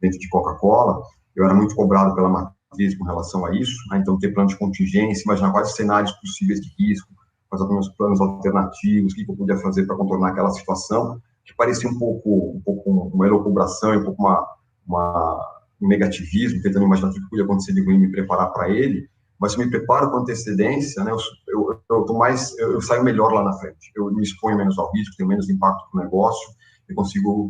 dentro de Coca-Cola, eu era muito cobrado pela matriz com relação a isso, então ter plano de contingência, imaginar quais cenários possíveis de risco, quais eram os planos alternativos, o que eu podia fazer para contornar aquela situação, que parecia um pouco uma elucubração, um pouco um negativismo, tentando imaginar tudo que podia acontecer de ruim e me preparar para ele, mas se eu me preparo com antecedência, né, eu saio melhor lá na frente, eu me exponho menos ao risco, tenho menos impacto no negócio, eu consigo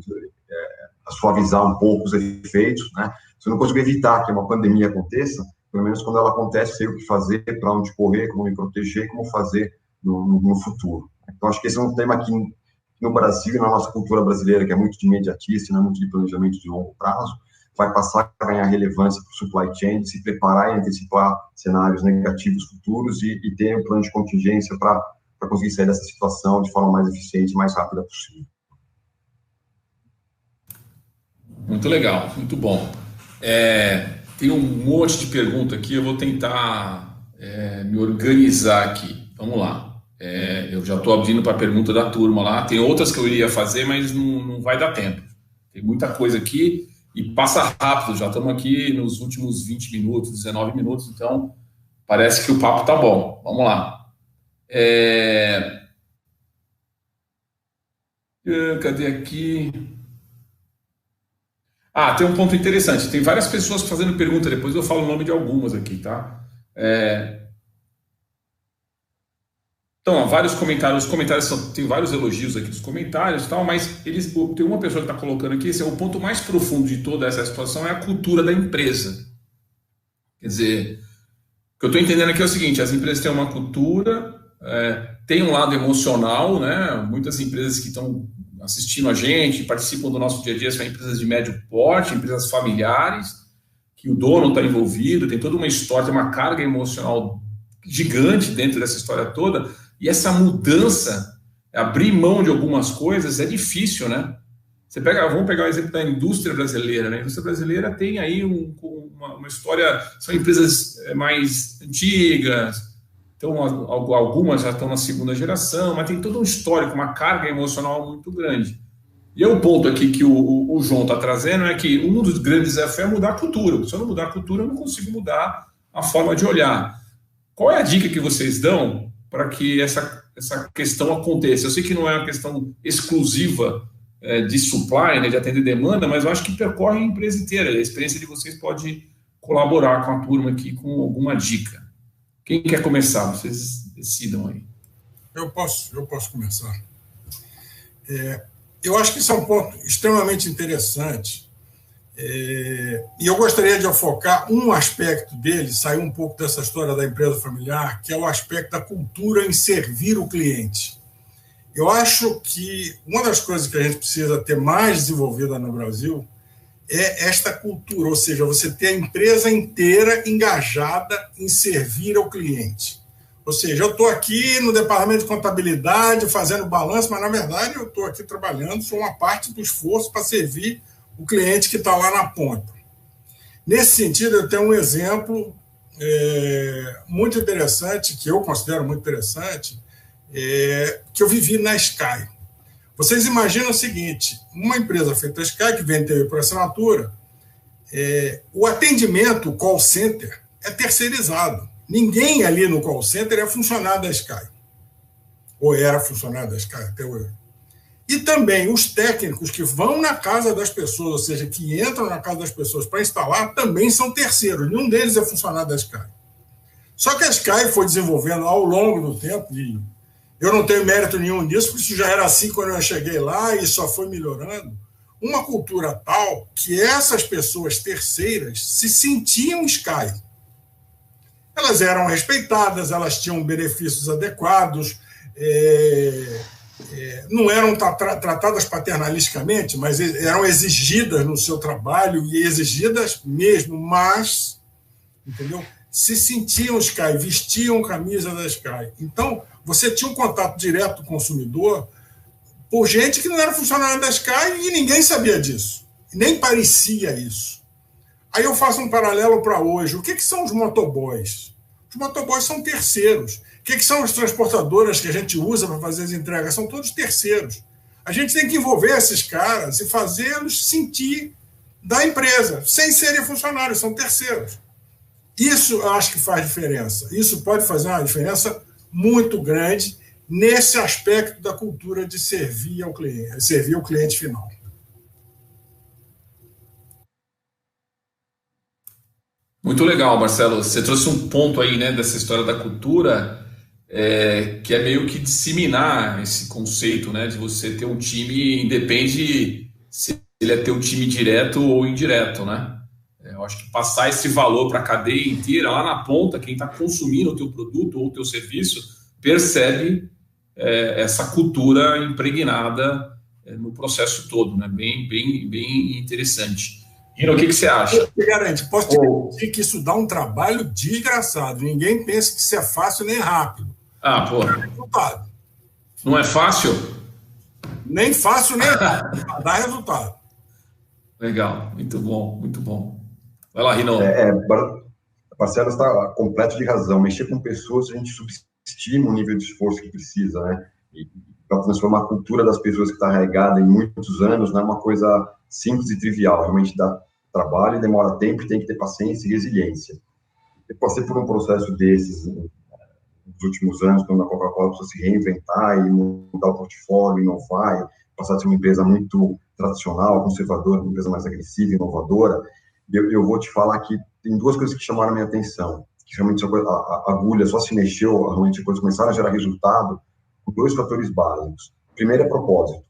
suavizar um pouco os efeitos, né? Se eu não consigo evitar que uma pandemia aconteça, pelo menos quando ela acontece, eu sei o que fazer, para onde correr, como me proteger, como fazer no futuro. Então, acho que esse é um tema que no Brasil e na nossa cultura brasileira, que é muito de imediatista, não é muito de planejamento de longo prazo, vai passar a ganhar relevância para o supply chain, se preparar e antecipar cenários negativos futuros e ter um plano de contingência para conseguir sair dessa situação de forma mais eficiente e mais rápida possível. Muito legal, muito bom. Tem um monte de pergunta aqui, eu vou tentar me organizar aqui. Vamos lá. Eu já estou abrindo para a pergunta da turma lá. Tem outras que eu iria fazer, mas não vai dar tempo. Tem muita coisa aqui e passa rápido. Já estamos aqui nos últimos 20 minutos, 19 minutos, então parece que o papo tá bom. Vamos lá. Cadê aqui? Tem um ponto interessante. Tem várias pessoas fazendo pergunta, depois eu falo o nome de algumas aqui, tá? Então, vários comentários. Os comentários tem vários elogios aqui dos comentários e tal, mas tem uma pessoa que está colocando aqui, o ponto mais profundo de toda essa situação é a cultura da empresa. Quer dizer, o que eu estou entendendo aqui é o seguinte: as empresas têm uma cultura, tem um lado emocional, né? Muitas empresas que estão assistindo a gente, participam do nosso dia a dia, são empresas de médio porte, empresas familiares, que o dono está envolvido, tem toda uma história, tem uma carga emocional gigante dentro dessa história toda, e essa mudança, abrir mão de algumas coisas é difícil, né? Vamos pegar o exemplo da indústria brasileira, né? A indústria brasileira tem aí uma história, são empresas mais antigas, então algumas já estão na segunda geração, mas tem todo um histórico, uma carga emocional muito grande. E o ponto aqui que o João está trazendo é que um dos grandes desafios é mudar a cultura. Se eu não mudar a cultura, eu não consigo mudar a forma de olhar. Qual é a dica que vocês dão para que essa questão aconteça? Eu sei que não é uma questão exclusiva de supply, né, de atender demanda, mas eu acho que percorre a empresa inteira. A experiência de vocês pode colaborar com a turma aqui com alguma dica. Quem quer começar? Vocês decidam aí. Eu posso começar. Eu acho que isso é um ponto extremamente interessante. E eu gostaria de focar um aspecto dele, sair um pouco dessa história da empresa familiar, que é o aspecto da cultura em servir o cliente. Eu acho que uma das coisas que a gente precisa ter mais desenvolvida no Brasil é esta cultura, ou seja, você ter a empresa inteira engajada em servir ao cliente. Ou seja, eu estou aqui no departamento de contabilidade fazendo balanço, mas, na verdade, eu estou aqui trabalhando, sou uma parte do esforço para servir o cliente que está lá na ponta. Nesse sentido, eu tenho um exemplo muito interessante, que eu considero muito interessante, que eu vivi na Sky. Vocês imaginam o seguinte, uma empresa feita a Sky, que vende TV por assinatura, o atendimento, o call center, é terceirizado. Ninguém ali no call center é funcionário da Sky. Ou era funcionário da Sky até hoje. E também os técnicos que vão na casa das pessoas, ou seja, que entram na casa das pessoas para instalar, também são terceiros. Nenhum deles é funcionário da Sky. Só que a Sky foi desenvolvendo ao longo do tempo, e eu não tenho mérito nenhum nisso, porque isso já era assim quando eu cheguei lá e só foi melhorando, uma cultura tal que essas pessoas terceiras se sentiam Sky. Elas eram respeitadas, elas tinham benefícios adequados, não eram tratadas paternalisticamente, mas eram exigidas no seu trabalho, e exigidas mesmo, mas, entendeu? Se sentiam Sky, vestiam camisa da Sky. Então, você tinha um contato direto com o consumidor por gente que não era funcionária da Sky e ninguém sabia disso, nem parecia isso. Aí eu faço um paralelo para hoje. O que são os motoboys? Os motoboys são terceiros. O que são as transportadoras que a gente usa para fazer as entregas? São todos terceiros. A gente tem que envolver esses caras e fazê-los sentir da empresa, sem serem funcionários, são terceiros. Isso eu acho que faz diferença. Isso pode fazer uma diferença muito grande nesse aspecto da cultura de servir ao cliente final. Muito legal, Marcelo. Você trouxe um ponto aí, né, dessa história da cultura, que é meio que disseminar esse conceito, né, de você ter um time, independe se ele é teu time direto ou indireto, né? Eu acho que passar esse valor para a cadeia inteira, lá na ponta, quem está consumindo o teu produto ou o teu serviço, percebe essa cultura impregnada no processo todo, né? Bem interessante. Rino, o que você acha? Eu te garanto, posso te garantir que isso dá um trabalho desgraçado. Ninguém pensa que isso é fácil nem rápido. Pô. Dá resultado. Não é fácil? Nem fácil nem rápido. Dá resultado. Legal, muito bom, muito bom. Vai lá, Rino. Marcelo está completo de razão. Mexer com pessoas, a gente subestima o nível de esforço que precisa, né? E para transformar a cultura das pessoas que está arraigada em muitos anos, não é uma coisa simples e trivial. Realmente dá trabalho, demora tempo e tem que ter paciência e resiliência. Eu passei por um processo desses nos últimos anos, quando a Coca-Cola precisou se reinventar e mudar o portfólio, inovar, e passar de ser uma empresa muito tradicional, conservadora, uma empresa mais agressiva, inovadora. Eu vou te falar que tem duas coisas que chamaram a minha atenção, que realmente a agulha só se mexeu, realmente quando começaram a gerar resultado, com dois fatores básicos. Primeiro é propósito.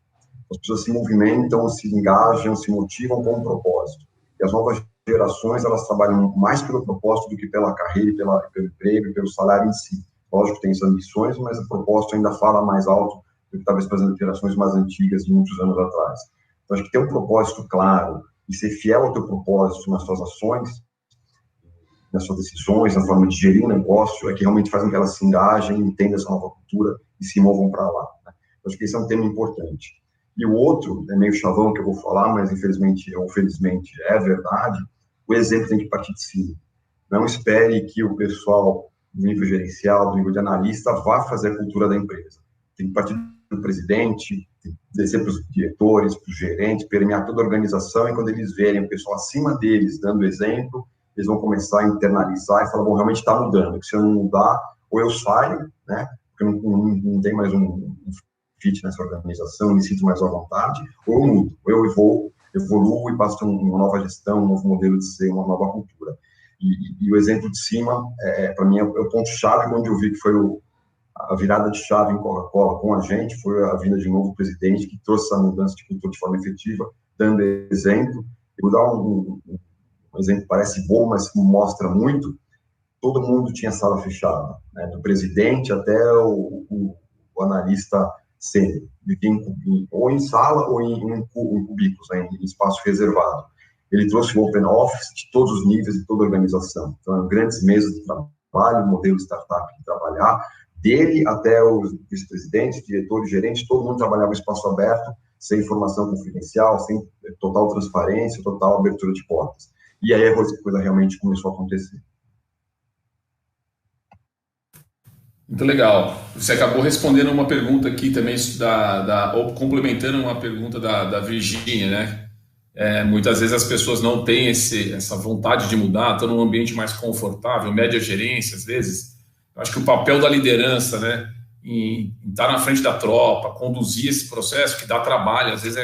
As pessoas se movimentam, se engajam, se motivam com um propósito. E as novas gerações, elas trabalham mais pelo propósito do que pela carreira, pelo emprego, pelo salário em si. Lógico que tem as ambições, mas o propósito ainda fala mais alto do que talvez para as gerações mais antigas, de muitos anos atrás. Então, acho que ter um propósito claro e ser fiel ao teu propósito nas suas ações, nas suas decisões, na forma de gerir um negócio, é que realmente faz com que elas se engajem, entendam essa nova cultura e se movam para lá. Né? Acho que esse é um tema importante. E o outro, é meio chavão que eu vou falar, mas infelizmente ou felizmente é verdade, o exemplo tem que partir de cima. Não espere que o pessoal do nível gerencial, do nível de analista, vá fazer a cultura da empresa. Tem que partir do presidente, descer para os diretores, para os gerentes, permear toda a organização, e quando eles verem o pessoal acima deles dando exemplo, eles vão começar a internalizar e falar, bom, realmente está mudando, que se eu não mudar, ou eu saio, né, porque não tem mais um fit nessa organização, me sinto mais à vontade, ou eu mudo, ou eu evoluo e passo uma nova gestão, um novo modelo de ser, uma nova cultura. E o exemplo de cima, para mim, é o ponto-chave, onde eu vi que foi a virada de chave em Coca-Cola com a gente, foi a vinda de um novo presidente que trouxe essa mudança de cultura de forma efetiva, dando exemplo. Eu vou dar um exemplo que parece bom, mas mostra muito. Todo mundo tinha sala fechada, né, do presidente até o analista sênior, ou em sala ou em cubículos, né, em espaço reservado. Ele trouxe o Open Office de todos os níveis e toda a organização. Então, grandes mesas de trabalho, modelo startup de trabalhar, dele até os vice-presidentes, diretores, gerentes, todo mundo trabalhava em espaço aberto, sem informação confidencial, sem total transparência, total abertura de portas. E aí a coisa realmente começou a acontecer. Muito legal. Você acabou respondendo uma pergunta aqui também, ou complementando uma pergunta da Virgínia, né? Muitas vezes as pessoas não têm essa vontade de mudar, estão num ambiente mais confortável, média gerência, às vezes. Eu acho que o papel da liderança, né, em estar na frente da tropa, conduzir esse processo, que dá trabalho, às vezes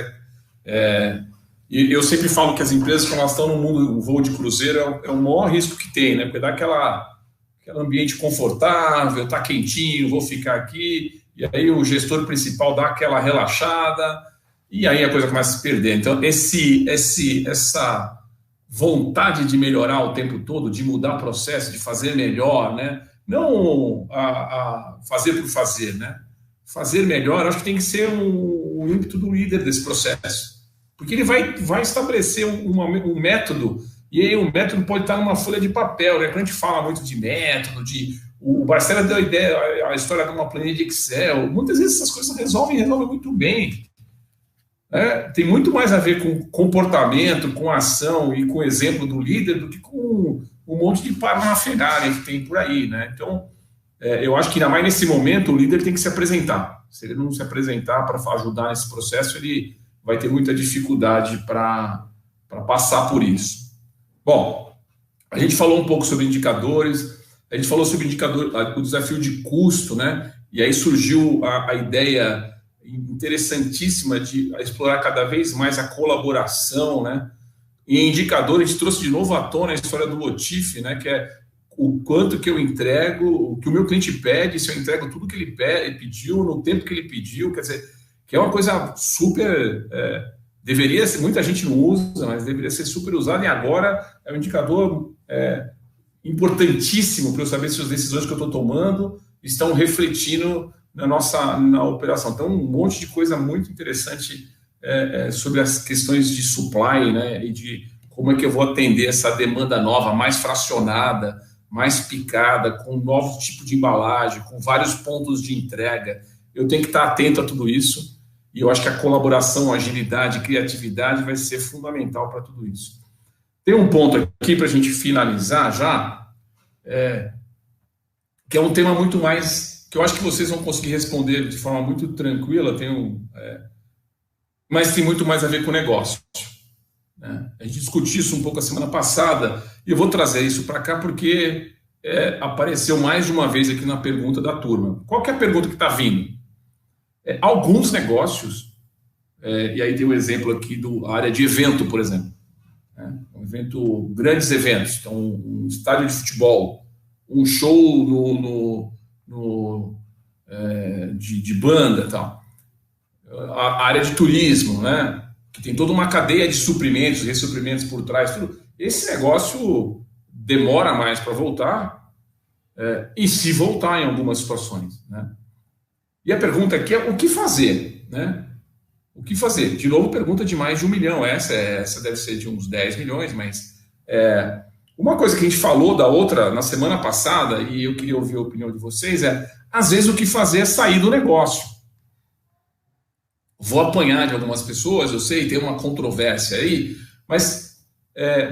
E eu sempre falo que as empresas, quando elas estão no mundo do voo de cruzeiro, é o maior risco que tem, né? Porque dá aquele ambiente confortável, tá quentinho, vou ficar aqui, e aí o gestor principal dá aquela relaxada, e aí a coisa começa a se perder. Então, essa vontade de melhorar o tempo todo, de mudar o processo, de fazer melhor, né? Não a fazer por fazer, né? Fazer melhor, acho que tem que ser o ímpeto do líder desse processo. Porque ele vai estabelecer um método, e aí o método pode estar numa folha de papel, né? Quando a gente fala muito de método, o Barcelos deu a história de uma planilha de Excel, muitas vezes essas coisas resolvem muito bem. Tem muito mais a ver com comportamento, com ação e com o exemplo do líder do que com um monte de parafernália que tem por aí, né? Então, eu acho que ainda mais nesse momento o líder tem que se apresentar. Se ele não se apresentar para ajudar nesse processo, ele vai ter muita dificuldade para passar por isso. Bom, a gente falou um pouco sobre indicadores, a gente falou sobre o desafio de custo, né? E aí surgiu a ideia interessantíssima de explorar cada vez mais a colaboração, né? E em indicador, a gente trouxe de novo à tona a história do OTIF, né? Que é o quanto que eu entrego, o que o meu cliente pede, se eu entrego tudo que ele pediu, no tempo que ele pediu, quer dizer, que é uma coisa super... deveria ser, muita gente não usa, mas deveria ser super usado, e agora é um indicador importantíssimo para eu saber se as decisões que eu estou tomando estão refletindo na operação. Então, um monte de coisa muito interessante sobre as questões de supply, né, e de como é que eu vou atender essa demanda nova, mais fracionada, mais picada, com novos tipos de embalagem, com vários pontos de entrega. Eu tenho que estar atento a tudo isso, e eu acho que a colaboração, a agilidade, a criatividade vai ser fundamental para tudo isso. Tem um ponto aqui para a gente finalizar já, que é um tema muito mais, que eu acho que vocês vão conseguir responder de forma muito tranquila, mas tem muito mais a ver com o negócio. Né? A gente discutiu isso um pouco a semana passada, e eu vou trazer isso para cá porque apareceu mais de uma vez aqui na pergunta da turma. Qual que é a pergunta que está vindo? Alguns negócios, e aí tem um exemplo aqui da área de evento, por exemplo. Grandes eventos, então um estádio de futebol, um show de banda, tal. A área de turismo, né, que tem toda uma cadeia de suprimentos, ressuprimentos por trás, tudo. Esse negócio demora mais para voltar, e se voltar em algumas situações, né? E a pergunta aqui é o que fazer, né? O que fazer? De novo, pergunta de mais de 1 milhão. Essa deve ser de uns 10 milhões, mas uma coisa que a gente falou da outra na semana passada, e eu queria ouvir a opinião de vocês, às vezes o que fazer é sair do negócio. Vou apanhar de algumas pessoas, eu sei, tem uma controvérsia aí, mas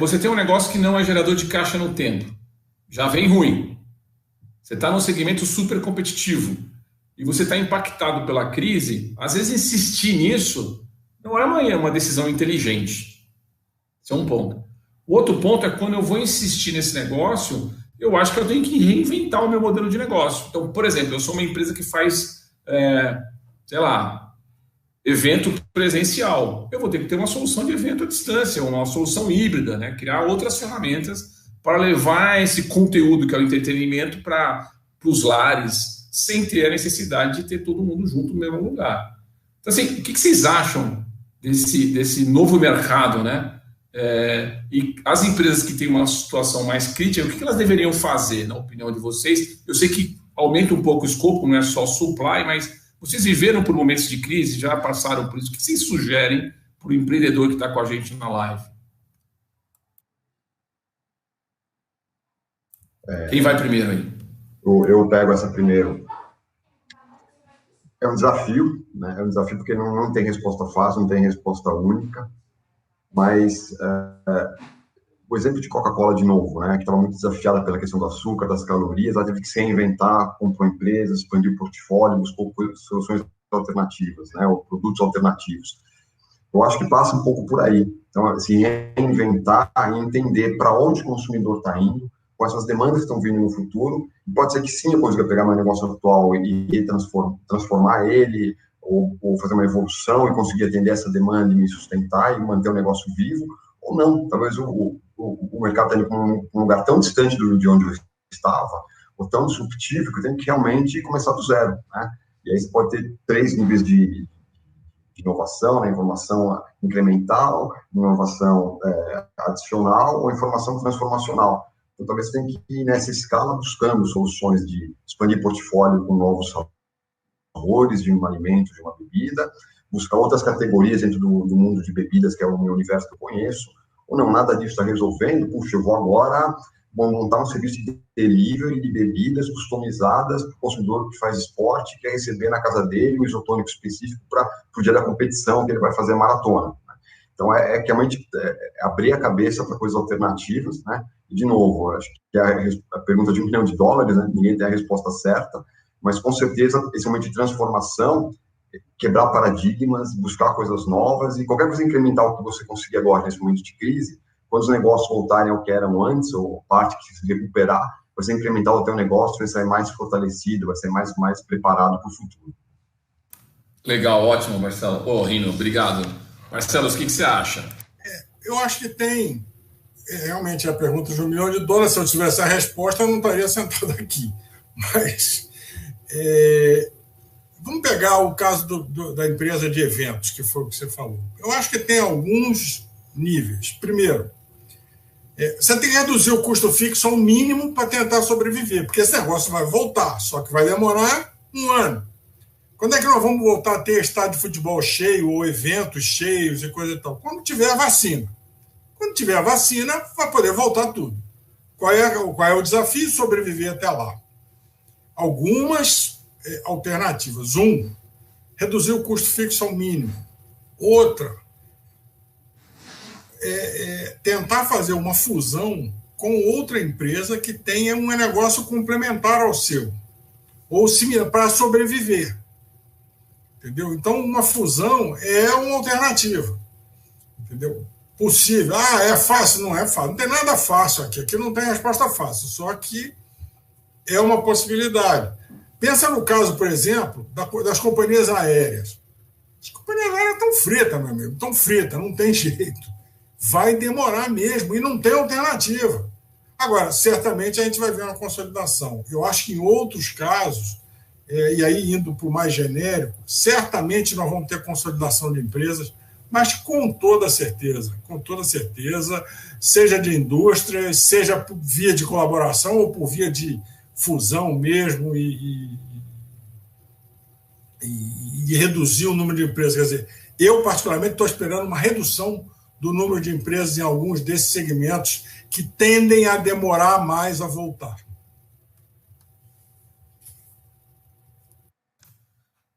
você tem um negócio que não é gerador de caixa no tempo. Já vem ruim. Você está num segmento super competitivo e você está impactado pela crise, às vezes insistir nisso não é uma decisão inteligente. Esse é um ponto. O outro ponto é quando eu vou insistir nesse negócio, eu acho que eu tenho que reinventar o meu modelo de negócio. Então, por exemplo, eu sou uma empresa que faz, evento presencial. Eu vou ter que ter uma solução de evento à distância, uma solução híbrida, né? Criar outras ferramentas para levar esse conteúdo, que é o entretenimento, para os lares, sem ter a necessidade de ter todo mundo junto no mesmo lugar. Então, assim, o que vocês acham desse novo mercado, né? E as empresas que têm uma situação mais crítica, o que elas deveriam fazer, na opinião de vocês? Eu sei que aumenta um pouco o escopo, não é só supply, mas vocês viveram por momentos de crise, já passaram por isso. O que vocês sugerem para o empreendedor que está com a gente na live? Quem vai primeiro aí? Eu pego essa primeiro. É um desafio, né? É um desafio porque não tem resposta fácil, não tem resposta única, mas o exemplo de Coca-Cola de novo, né, que estava muito desafiada pela questão do açúcar, das calorias, ela teve que se reinventar, comprou empresas, expandiu o portfólio, buscou soluções alternativas, né, ou produtos alternativos. Eu acho que passa um pouco por aí. Então, se reinventar e entender para onde o consumidor está indo, quais são as demandas que estão vindo no futuro, e pode ser que sim eu consiga pegar meu negócio atual e transformar ele, ou fazer uma evolução e conseguir atender essa demanda e me sustentar e manter o negócio vivo, ou não. Talvez o mercado está indo para um lugar tão distante de onde eu estava, ou tão disruptivo, que eu tenho que realmente começar do zero, né? E aí você pode ter 3 níveis de inovação, né? Informação incremental, inovação adicional ou informação transformacional. Então, talvez você tenha que ir nessa escala buscando soluções de expandir portfólio com novos sabores de um alimento, de uma bebida, buscar outras categorias dentro do mundo de bebidas, que é o meu universo que eu conheço, ou não, nada disso está resolvendo, puxa, eu vou agora montar um serviço de delivery de bebidas customizadas para o consumidor que faz esporte, que quer receber na casa dele um isotônico específico para o dia da competição, que ele vai fazer a maratona. Então, realmente abrir a cabeça para coisas alternativas, né? E, de novo, acho que a pergunta de $1 milhão, né? Ninguém tem a resposta certa, mas, com certeza, esse momento de transformação, quebrar paradigmas, buscar coisas novas e qualquer coisa incremental que você conseguir agora, nesse momento de crise, quando os negócios voltarem ao que eram antes, ou parte que se recuperar, você incrementar o teu negócio, vai sair mais fortalecido, vai ser mais preparado para o futuro. Legal, ótimo, Marcelo. Rino, obrigado. Marcelo, o que você acha? Eu acho que tem, realmente, a pergunta de $1 milhão, se eu tivesse a resposta, eu não estaria sentado aqui. Mas, vamos pegar o caso da empresa de eventos, que foi o que você falou. Eu acho que tem alguns níveis. Primeiro, você tem que reduzir o custo fixo ao mínimo para tentar sobreviver, porque esse negócio vai voltar, só que vai demorar 1 ano. Quando é que nós vamos voltar a ter estádio de futebol cheio ou eventos cheios e coisa e tal? Quando tiver a vacina. Quando tiver a vacina, vai poder voltar tudo. Qual é o desafio? Sobreviver até lá. Algumas alternativas. Reduzir o custo fixo ao mínimo. Outra, tentar fazer uma fusão com outra empresa que tenha um negócio complementar ao seu, ou similar, para sobreviver. Entendeu? Então, uma fusão é uma alternativa. Entendeu? Possível. É fácil? Não é fácil. Não tem nada fácil aqui. Aqui não tem resposta fácil. Só que é uma possibilidade. Pensa no caso, por exemplo, das companhias aéreas. As companhias aéreas estão fritas, meu amigo. Estão fritas, não tem jeito. Vai demorar mesmo e não tem alternativa. Agora, certamente a gente vai ver uma consolidação. Eu acho que em outros casos, e aí indo para o mais genérico, certamente nós vamos ter consolidação de empresas, mas com toda certeza, seja de indústrias, seja por via de colaboração ou por via de fusão mesmo e reduzir o número de empresas. Quer dizer, eu particularmente estou esperando uma redução do número de empresas em alguns desses segmentos que tendem a demorar mais a voltar.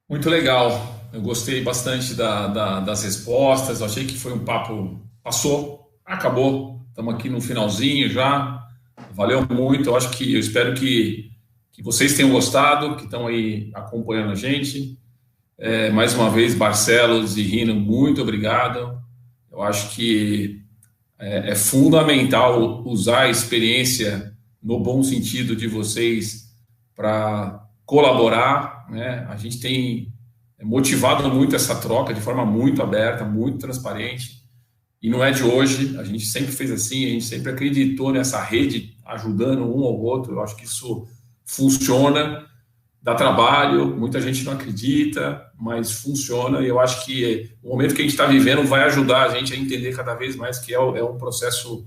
Muito legal. Eu gostei bastante das respostas. Eu achei que foi um papo... Passou, acabou. Estamos aqui no finalzinho já. Valeu muito. Eu espero que vocês tenham gostado, que estão aí acompanhando a gente. Mais uma vez, Barcelos e Rino, muito obrigado. Eu acho que é fundamental usar a experiência no bom sentido de vocês para colaborar, né? A gente tem motivado muito essa troca de forma muito aberta, muito transparente, e não é de hoje. A gente sempre fez assim, a gente sempre acreditou nessa rede ajudando um ao outro. Eu acho que isso funciona, dá trabalho, muita gente não acredita, mas funciona, e eu acho que o momento que a gente está vivendo vai ajudar a gente a entender cada vez mais que é um processo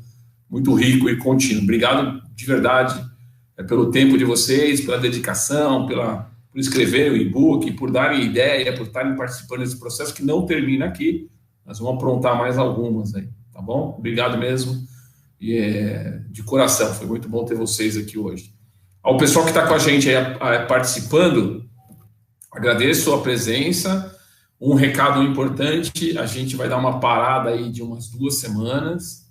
muito rico e contínuo. Obrigado de verdade pelo tempo de vocês, pela dedicação, por escrever o e-book, por darem ideia, por estarem participando desse processo que não termina aqui. Nós vamos aprontar mais algumas aí, tá bom? Obrigado mesmo, e de coração, foi muito bom ter vocês aqui hoje. Ao pessoal que está com a gente aí participando, agradeço a presença. Um recado importante, a gente vai dar uma parada aí de umas 2 semanas,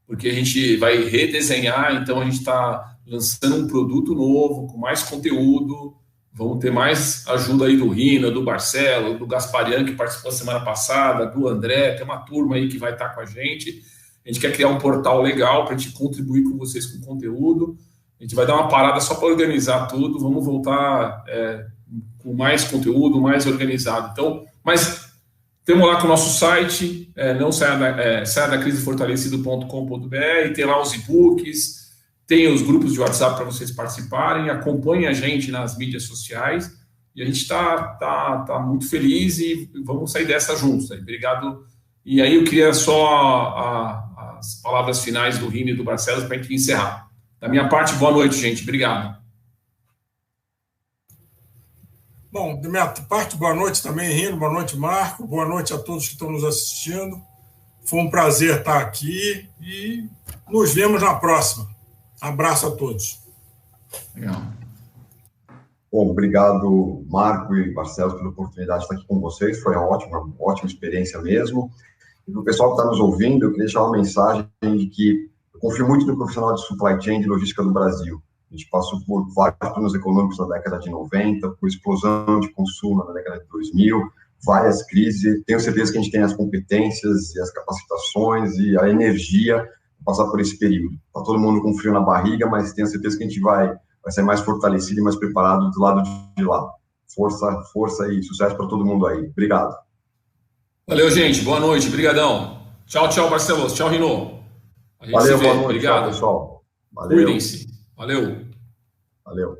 porque a gente vai redesenhar, então a gente está lançando um produto novo, com mais conteúdo, vamos ter mais ajuda aí do Rina, do Barcelo, do Gasparian, que participou semana passada, do André, tem uma turma aí que vai estar com a gente. A gente quer criar um portal legal para a gente contribuir com vocês com conteúdo. A gente vai dar uma parada só para organizar tudo, vamos voltar com mais conteúdo, mais organizado. Então, mas temos lá com o nosso site, não saia da crise fortalecido.com.br, tem lá os e-books, tem os grupos de WhatsApp para vocês participarem, acompanhem a gente nas mídias sociais, e a gente tá muito feliz e vamos sair dessa juntos. Aí. Obrigado. E aí eu queria só as palavras finais do Rino e do Barcelos para a gente encerrar. Da minha parte, boa noite, gente. Obrigado. Bom, da minha parte, boa noite também, Rino, boa noite, Marco, boa noite a todos que estão nos assistindo. Foi um prazer estar aqui e nos vemos na próxima. Abraço a todos. Legal. Bom, obrigado, Marco e Barcelos, pela oportunidade de estar aqui com vocês. Foi uma ótima experiência mesmo. E para o pessoal que está nos ouvindo, eu queria deixar uma mensagem de que eu confio muito no profissional de supply chain e de logística do Brasil. A gente passou por vários planos econômicos na década de 90, por explosão de consumo na década de 2000, várias crises. Tenho certeza que a gente tem as competências e as capacitações e a energia para passar por esse período. Está todo mundo com frio na barriga, mas tenho certeza que a gente vai ser mais fortalecido e mais preparado do lado de lá. Força e sucesso para todo mundo aí. Obrigado. Valeu, gente. Boa noite. Obrigadão. Tchau, Barcelos. Tchau, Rino. Valeu, boa noite. Obrigado. Tchau, pessoal. Valeu. Cuidem-se. Valeu. Valeu.